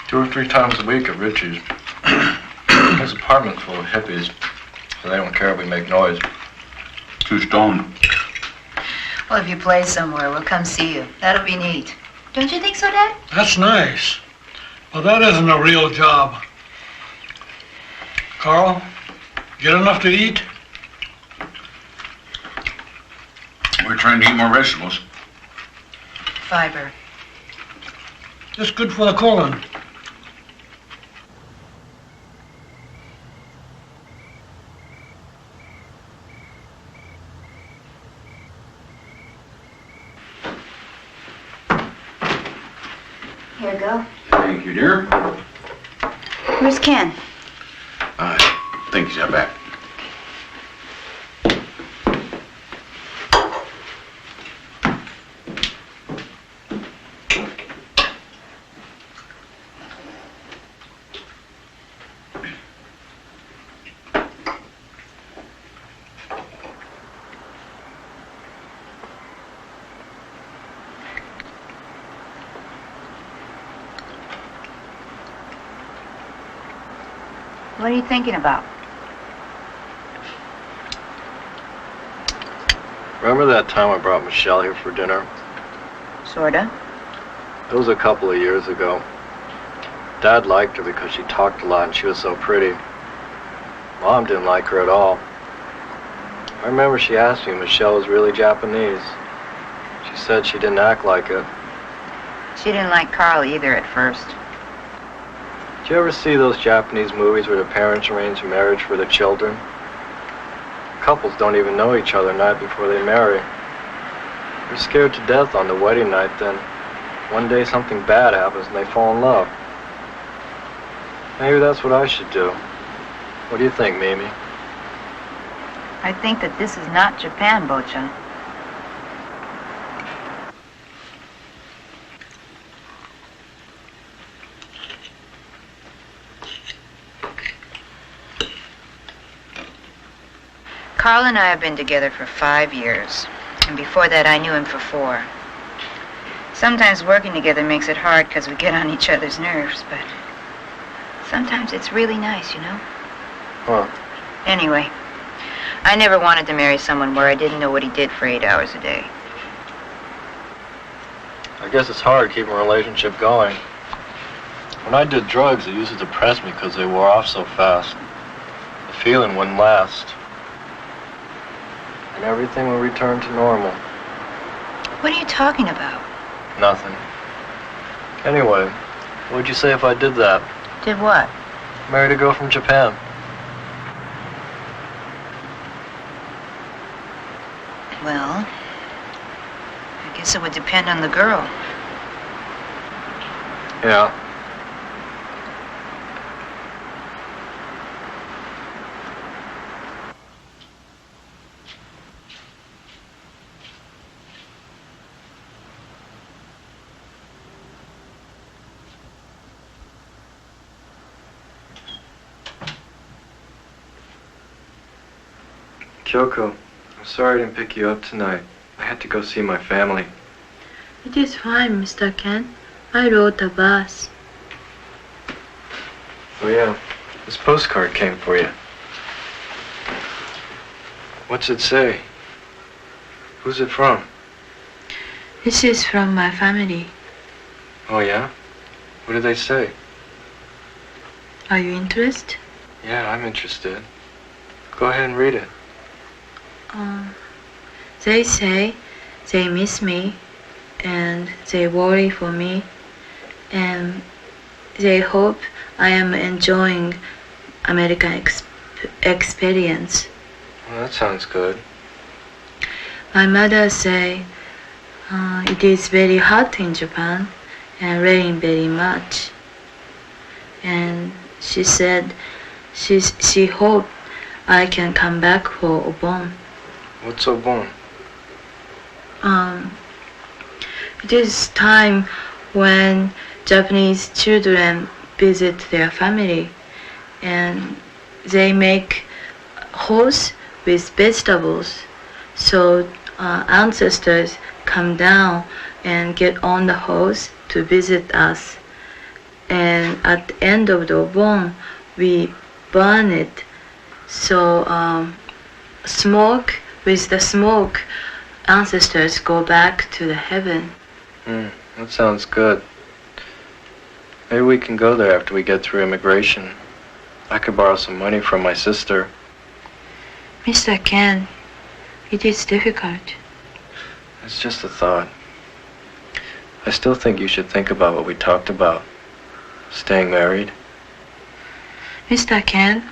E: 2 or 3 times a week at Richie's. His apartment's full of hippies, so they don't care if we make noise.
S: Too stoned.
B: Well, if you play somewhere, we'll come see you. That'll be neat. Don't you think so, Dad?
T: That's nice. But that isn't a real job. Carl, get enough to eat?
S: We're trying to eat more vegetables.
B: Fiber.
T: It's good for the colon.
B: Here you go.
S: Thank you, dear.
B: Where's Ken?
S: I think he's out back.
B: What are you thinking about?
E: Remember that time I brought Michelle here for dinner?
B: Sorta.
E: It was a couple of years ago. Dad liked her because she talked a lot and she was so pretty. Mom didn't like her at all. I remember she asked me if Michelle was really Japanese. She said she didn't act like it.
B: She didn't like Carl either at first.
E: you ever see those Japanese movies where the parents arrange marriage for their children? Couples don't even know each other night before they marry. They're scared to death on the wedding night, then one day something bad happens and they fall in love. Maybe that's what I should do. What do you think, Mimi?
B: I think that this is not Japan, Bocha. Carl and I have been together for 5 years, and before that I knew him for 4. Sometimes working together makes it hard because we get on each other's nerves, but sometimes it's really nice, you know?
E: Huh.
B: Anyway, I never wanted to marry someone where I didn't know what he did for 8 hours a day.
E: I guess it's hard keeping a relationship going. When I did drugs, it used to depress me because they wore off so fast. The feeling wouldn't last. And everything will return to normal.
B: What are you talking about?
E: Nothing. Anyway, what would you say if I did that?
B: Did what?
E: Married a girl from Japan.
B: Well, I guess it would depend on the girl.
E: Yeah. Kyoko, I'm sorry I didn't pick you up tonight. I had to go see my family.
A: It is fine, Mr. Ken. I rode a bus.
E: Oh yeah, this postcard came for you. What's it say? Who's it from?
A: This is from my family.
E: Oh yeah? What did they say?
A: Are you interested?
E: Yeah, I'm interested. Go ahead and read it.
A: They say they miss me and they worry for me and they hope I am enjoying American experience.
E: Well, that sounds good.
A: My mother say it is very hot in Japan and rain very much. And she said she hoped I can come back for Obon.
E: What's Obon?
A: It is time when Japanese children visit their family and they make horse with vegetables. So ancestors come down and get on the horse to visit us. And at the end of the Obon, we burn it. So with the smoke, ancestors go back to the heaven.
E: That sounds good. Maybe we can go there after we get through immigration. I could borrow some money from my sister.
A: Mr. Ken, it is difficult.
E: It's just a thought. I still think you should think about what we talked about. Staying married.
A: Mr. Ken,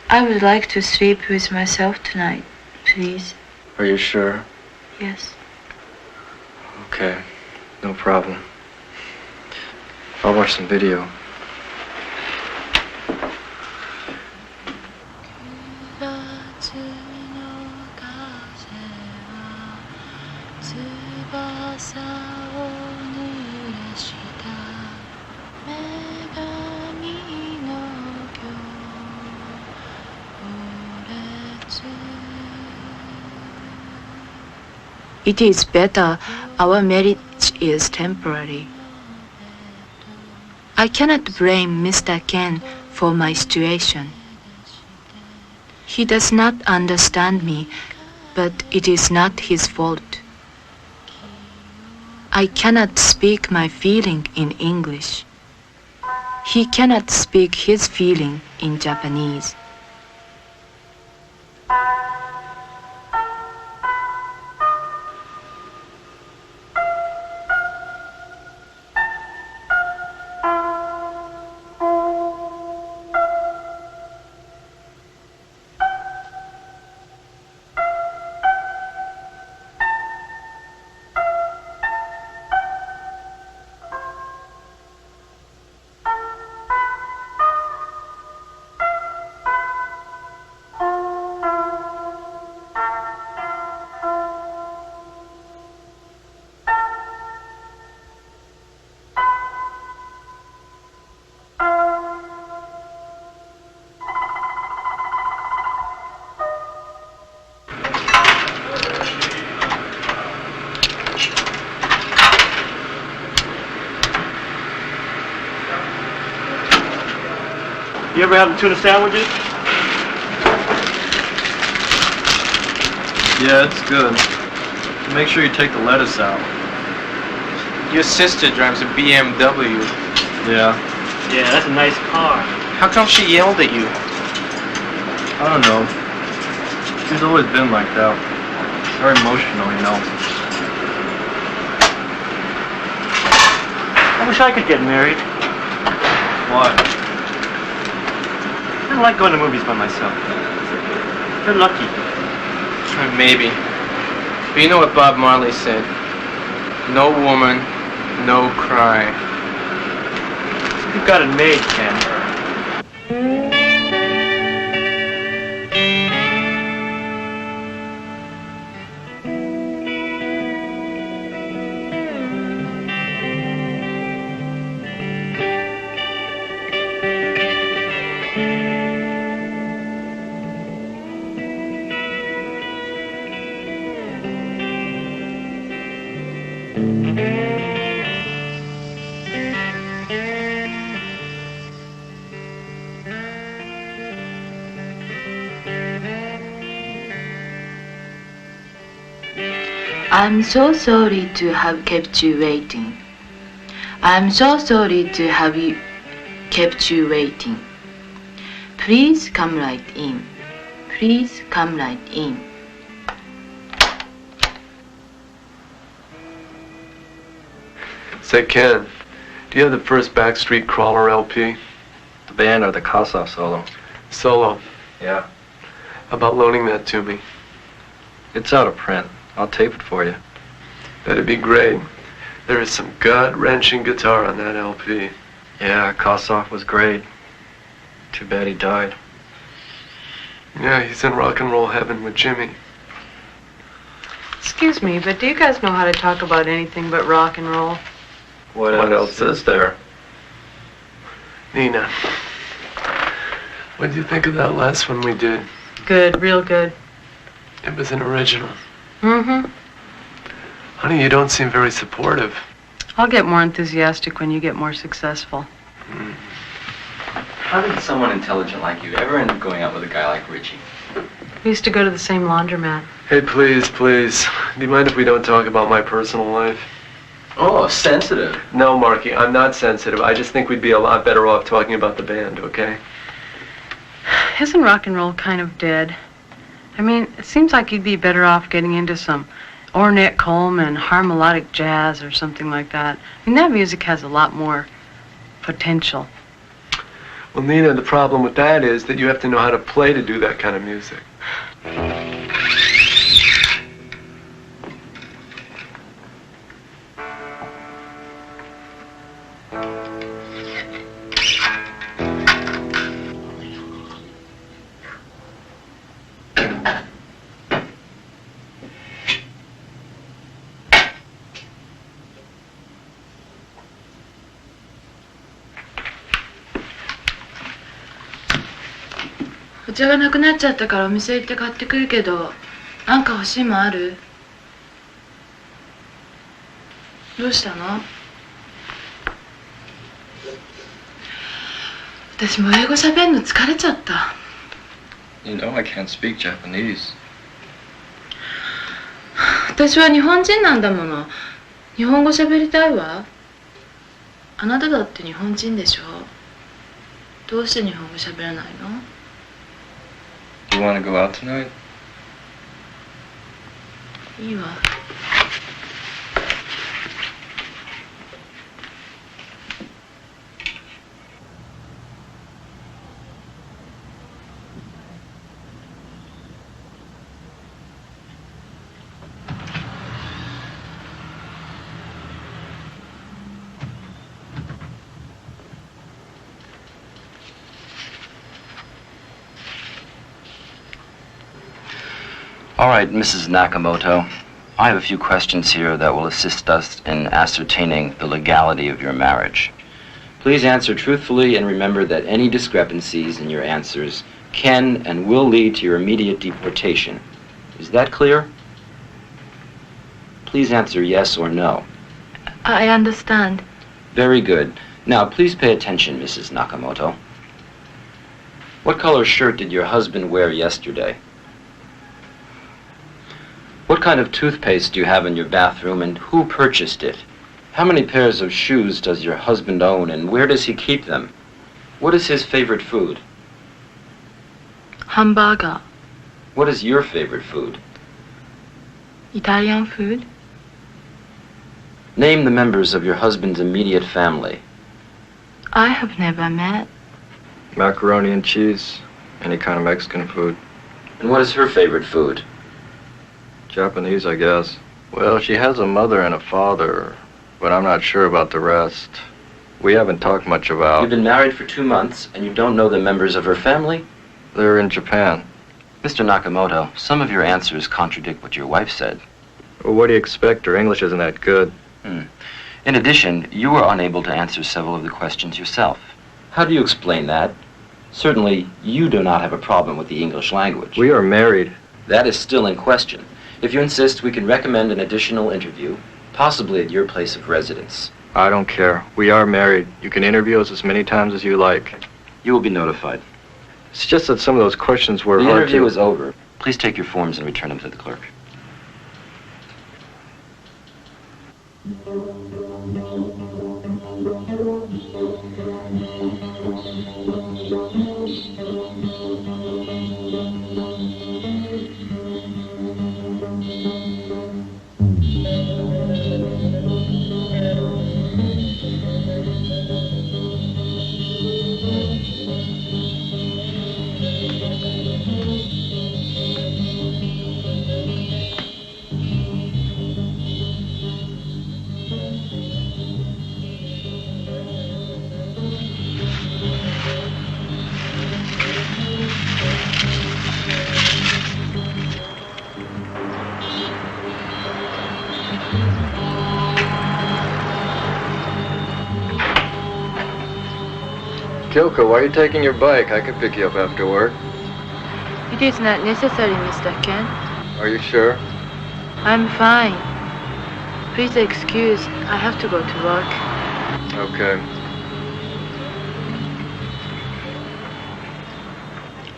A: I would like to sleep with myself tonight, please.
E: Are you sure?
A: Yes.
E: Okay, no problem. I'll watch some video.
A: It is better our marriage is temporary. I cannot blame Mr. Ken for my situation. He does not understand me, but it is not his fault. I cannot speak my feeling in English. He cannot speak his feeling in Japanese.
T: You ever have the tuna sandwiches?
E: Yeah, it's good. Make sure you take the lettuce out.
N: Your sister drives a BMW.
E: Yeah.
T: Yeah, that's a nice car.
N: How come she yelled at you?
E: I don't know. She's always been like that. Very emotional, you know.
T: I wish I could get married.
E: Why?
T: I don't like going to movies by myself. You're lucky.
N: Maybe. But you know what Bob Marley said? No woman, no cry.
T: You've got it made, Ken.
A: I'm so sorry to have kept you waiting. I'm so sorry to have kept you waiting. Please come right in. Please come right in.
L: Say, Ken, do you have the first Backstreet Crawler LP?
E: The band or the Kossoff solo?
L: Solo.
E: Yeah.
L: How about loaning that to me?
E: It's out of print. I'll tape it for you.
L: That'd be great. There is some gut-wrenching guitar on that LP.
E: Yeah, Kossoff was great. Too bad he died.
L: Yeah, he's in rock and roll heaven with Jimmy.
C: Excuse me, but do you guys know how to talk about anything but rock and roll?
E: What else is there?
L: Nina, what did you think of that last one we did?
C: Good, real good.
L: It was an original.
C: Mm-hmm.
L: Honey, you don't seem very supportive.
C: I'll get more enthusiastic when you get more successful.
U: How did someone intelligent like you ever end up going out with a guy like Richie?
C: We used to go to the same laundromat.
L: Hey, please. Do you mind if we don't talk about my personal life?
U: Oh, sensitive.
L: No, Marky, I'm not sensitive. I just think we'd be a lot better off talking about the band, okay?
C: Isn't rock and roll kind of dead? I mean, it seems like you'd be better off getting into some Ornette Coleman, harmonic jazz or something like that. I mean, that music has a lot more potential.
L: Well, Nina, the problem with that is that you have to know how to play to do that kind of music.
A: お茶がなくなっちゃったからお店行って買ってくるけど、なんか欲しいもんある？どうしたの？私も英語喋るの疲れちゃった。
E: You know I can't speak Japanese.
A: 私は日本人なんだもの。日本語喋りたいわ。あなただって日本人でしょ。どうして日本語喋れないの？
E: Do you want to go out tonight?
A: いいわ。
U: All right, Mrs. Nakamoto. I have a few questions here that will assist us in ascertaining the legality of your marriage. Please answer truthfully and remember that any discrepancies in your answers can and will lead to your immediate deportation. Is that clear? Please answer yes or no.
A: I understand.
U: Very good. Now, please pay attention, Mrs. Nakamoto. What color shirt did your husband wear yesterday? What kind of toothpaste do you have in your bathroom, and who purchased it? How many pairs of shoes does your husband own, and where does he keep them? What is his favorite food?
A: Hamburger.
U: What is your favorite food?
A: Italian food.
U: Name the members of your husband's immediate family.
A: I have never met.
E: Macaroni and cheese. Any kind of Mexican food.
U: And what is her favorite food?
E: Japanese, I guess. Well, she has a mother and a father, but I'm not sure about the rest. We haven't talked much about...
U: You've been married for 2 months, and you don't know the members of her family?
E: They're in Japan.
U: Mr. Nakamoto, some of your answers contradict what your wife said.
E: Well, what do you expect? Her English isn't that good.
U: In addition, you were unable to answer several of the questions yourself. How do you explain that? Certainly, you do not have a problem with the English language.
E: We are married.
U: That is still in question. If you insist, we can recommend an additional interview, possibly at your place of residence.
E: I don't care. We are married. You can interview us as many times as you like.
U: You will be notified.
E: It's just that some of those questions were
U: The
E: hard
U: interview
E: to...
U: is over. Please take your forms and return them to the clerk.
E: Kyoko, why are you taking your bike? I can pick you up after work.
A: It is not necessary, Mr. Ken.
E: Are you sure?
A: I'm fine. Please excuse, I have to go to work.
E: Okay.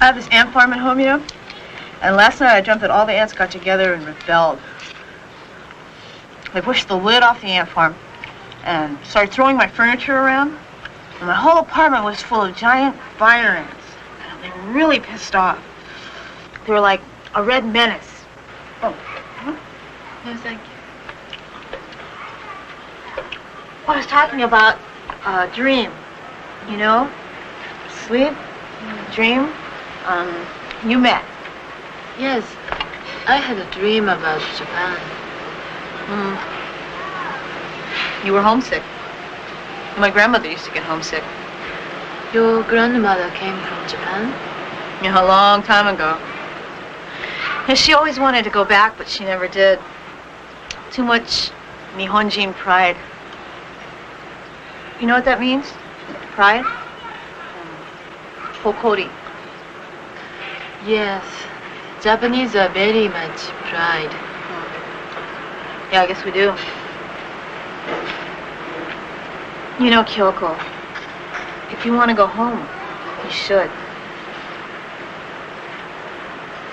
F: I have this ant farm at home, you know? And last night I dreamt that all the ants got together and rebelled. They pushed the lid off the ant farm and started throwing my furniture around. And my whole apartment was full of giant fire ants. And they were really pissed off. They were like a red menace. Oh.
A: No, thank you.
F: I was talking about a dream, you know? Sleep, dream, you met.
A: Yes, I had a dream about Japan.
F: You were homesick. My grandmother used to get homesick.
A: Your grandmother came from Japan?
F: Yeah, a long time ago. And she always wanted to go back, but she never did. Too much Nihonjin pride. You know what that means? Pride? Hokori.
A: Yes, Japanese are very much pride.
F: Yeah, I guess we do. You know, Kyoko, if you want to go home, you should.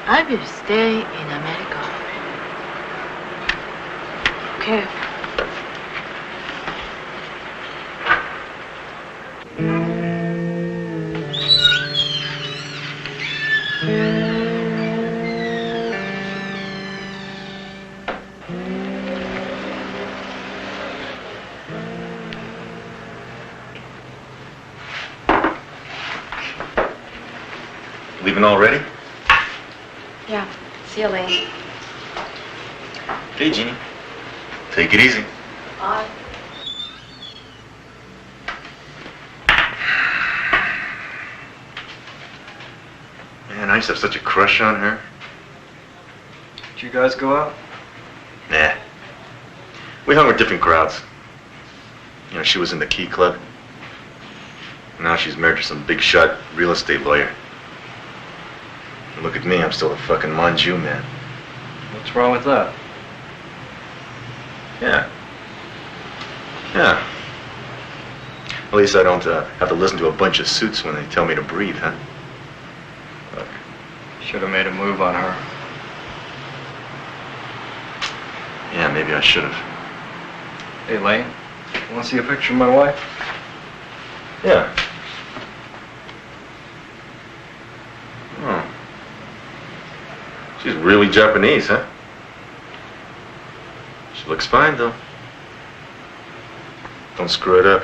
A: I will stay in America.
F: Okay.
I: Leaving already?
J: Yeah. See you later.
I: Hey, Jeannie. Take it easy.
J: Bye.
I: Man, I used to have such a crush on her.
E: Did you guys go out?
I: Nah. We hung with different crowds. You know, she was in the Key Club. Now she's married to some big shot real estate lawyer. And look at me, I'm still a fucking Manju man.
E: What's wrong with that?
I: Yeah. Yeah. At least I don't have to listen to a bunch of suits when they tell me to breathe, huh?
E: Should have made a move on her.
I: Yeah, maybe I should have.
E: Hey, Lane, you want to see a picture of my wife?
I: Yeah. Oh. She's really Japanese, huh? She looks fine, though. Don't screw it up.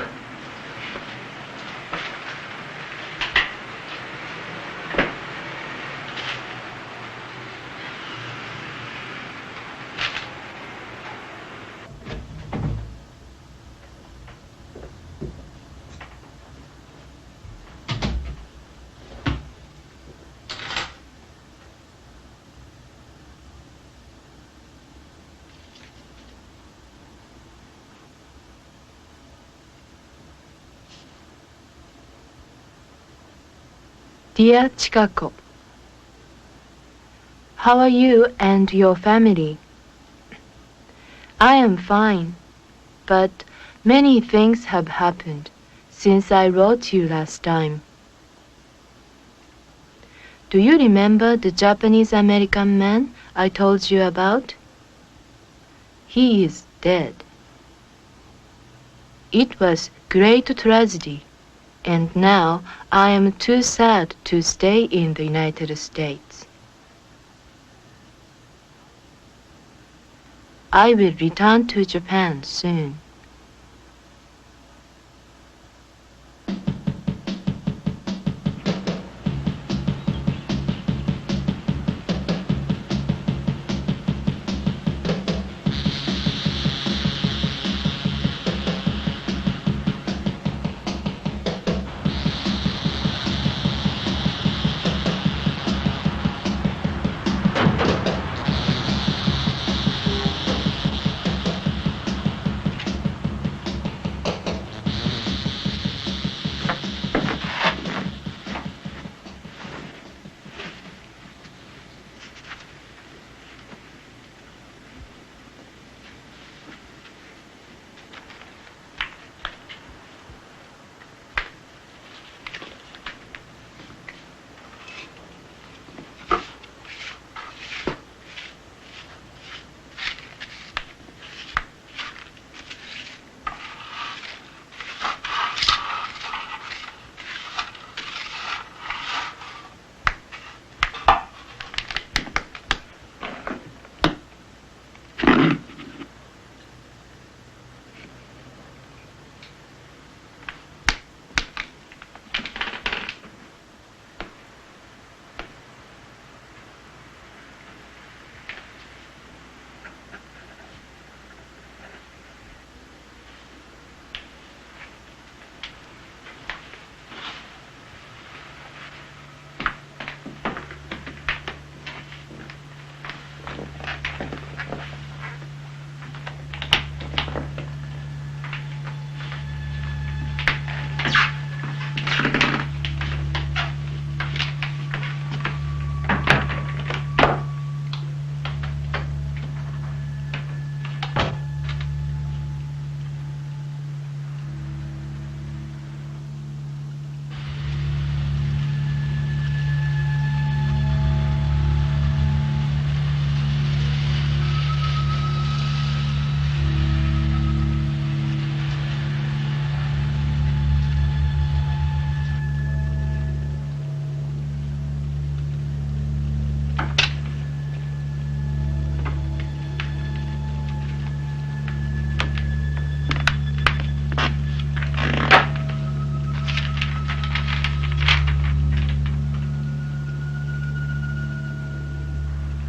A: Dear Chikako, how are you and your family? I am fine, but many things have happened since I wrote you last time. Do you remember the Japanese-American man I told you about? He is dead. It was great tragedy, and now I am too sad to stay in the United States. I will return to Japan soon.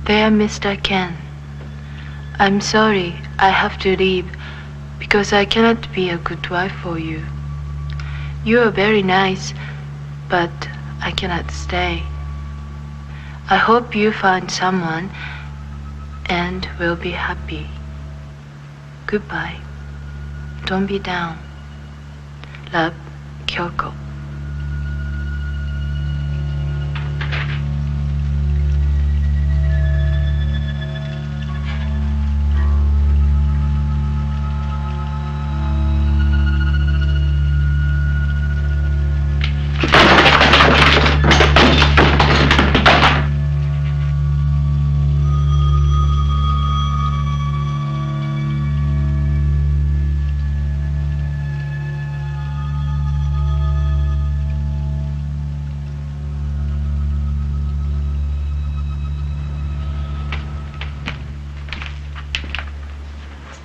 A: Dear Mr. Ken, I'm sorry I have to leave because I cannot be a good wife for you. You are very nice, but I cannot stay. I hope you find someone and will be happy. Goodbye. Don't be down. Love, Kyoko.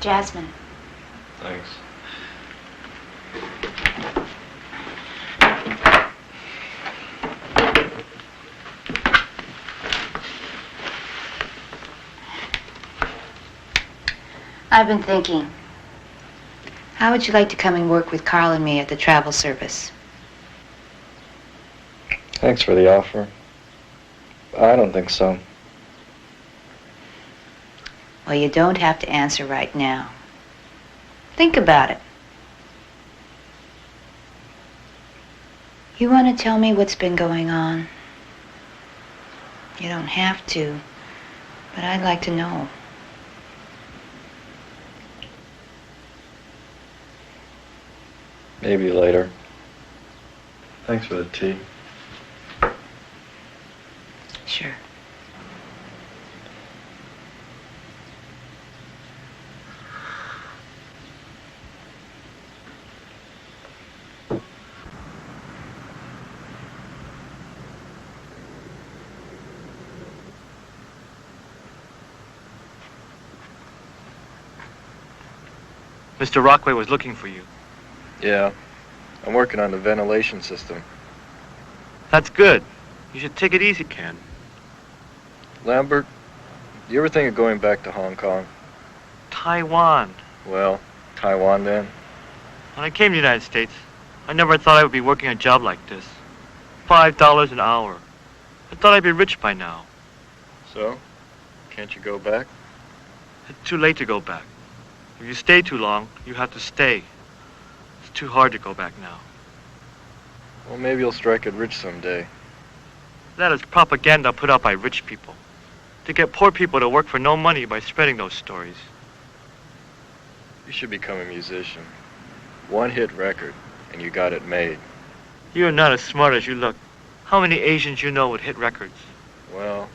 B: Jasmine.
E: Thanks.
B: I've been thinking. How would you like to come and work with Carl and me at the travel service?
E: Thanks for the offer. I don't think so.
B: Well, you don't have to answer right now. Think about it. You want to tell me what's been going on? You don't have to, but I'd like to know.
E: Maybe later. Thanks for the tea.
B: Sure.
D: Mr. Rockway was looking for you.
E: Yeah. I'm working on the ventilation system.
D: That's good. You should take it easy, Ken.
E: Lambert, do you ever think of going back to Hong Kong?
D: Taiwan.
E: Well, Taiwan then?
D: When I came to the United States, I never thought I would be working a job like this. $5 an hour. I thought I'd be rich by now.
E: So? Can't you go back?
D: It's too late to go back. If you stay too long, you have to stay. It's too hard to go back now.
E: Well, maybe you'll strike it rich someday.
D: That is propaganda put out by rich people. To get poor people to work for no money by spreading those stories.
E: You should become a musician. One-hit record, and you got it made.
D: You're not as smart as you look. How many Asians you know would hit records?
E: Well,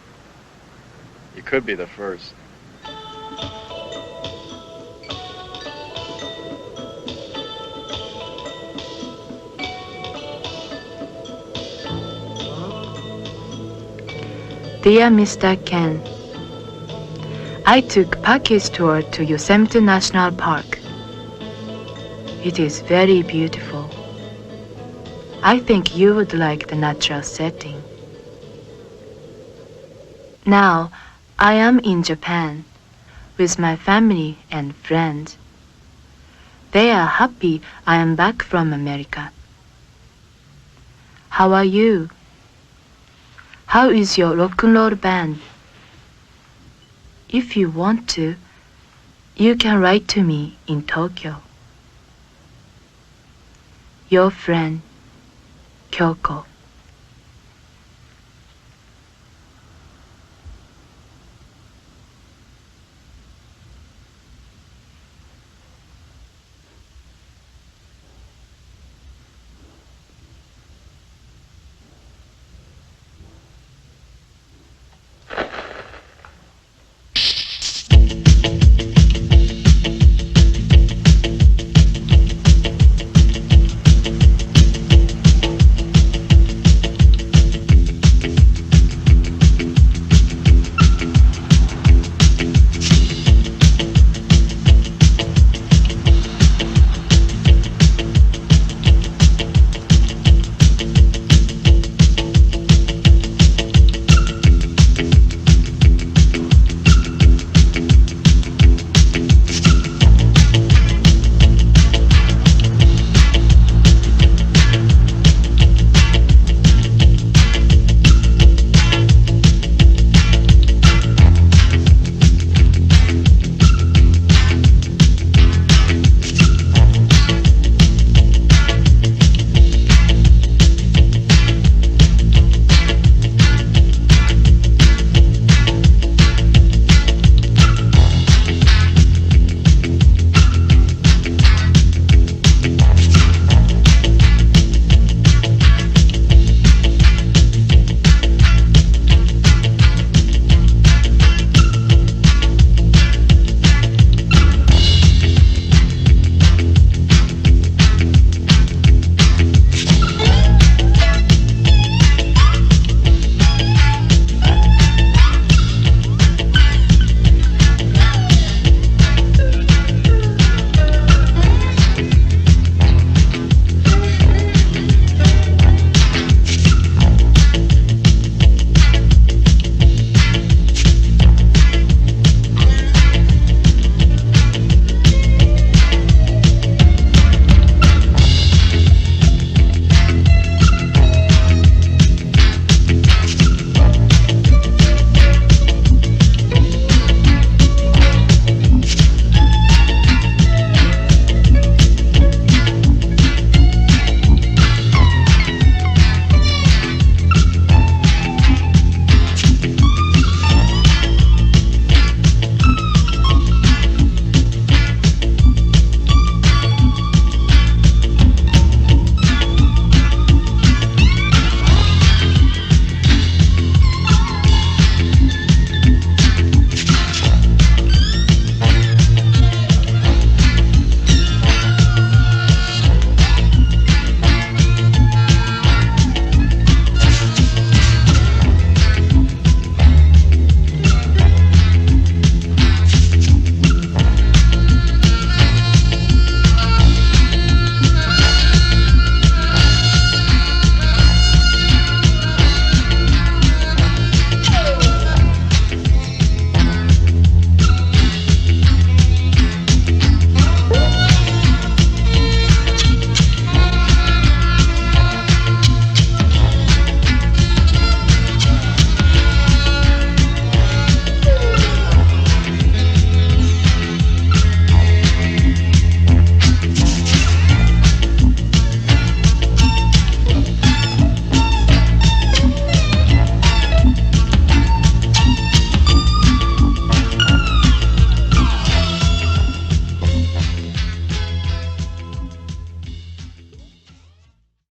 E: you could be the first.
A: Dear Mr. Ken, I took package tour to Yosemite National Park. It is very beautiful. I think you would like the natural setting. Now, I am in Japan with my family and friends. They are happy I am back from America. How are you? How is your rock and roll band? If you want to, you can write to me in Tokyo. Your friend, Kyoko.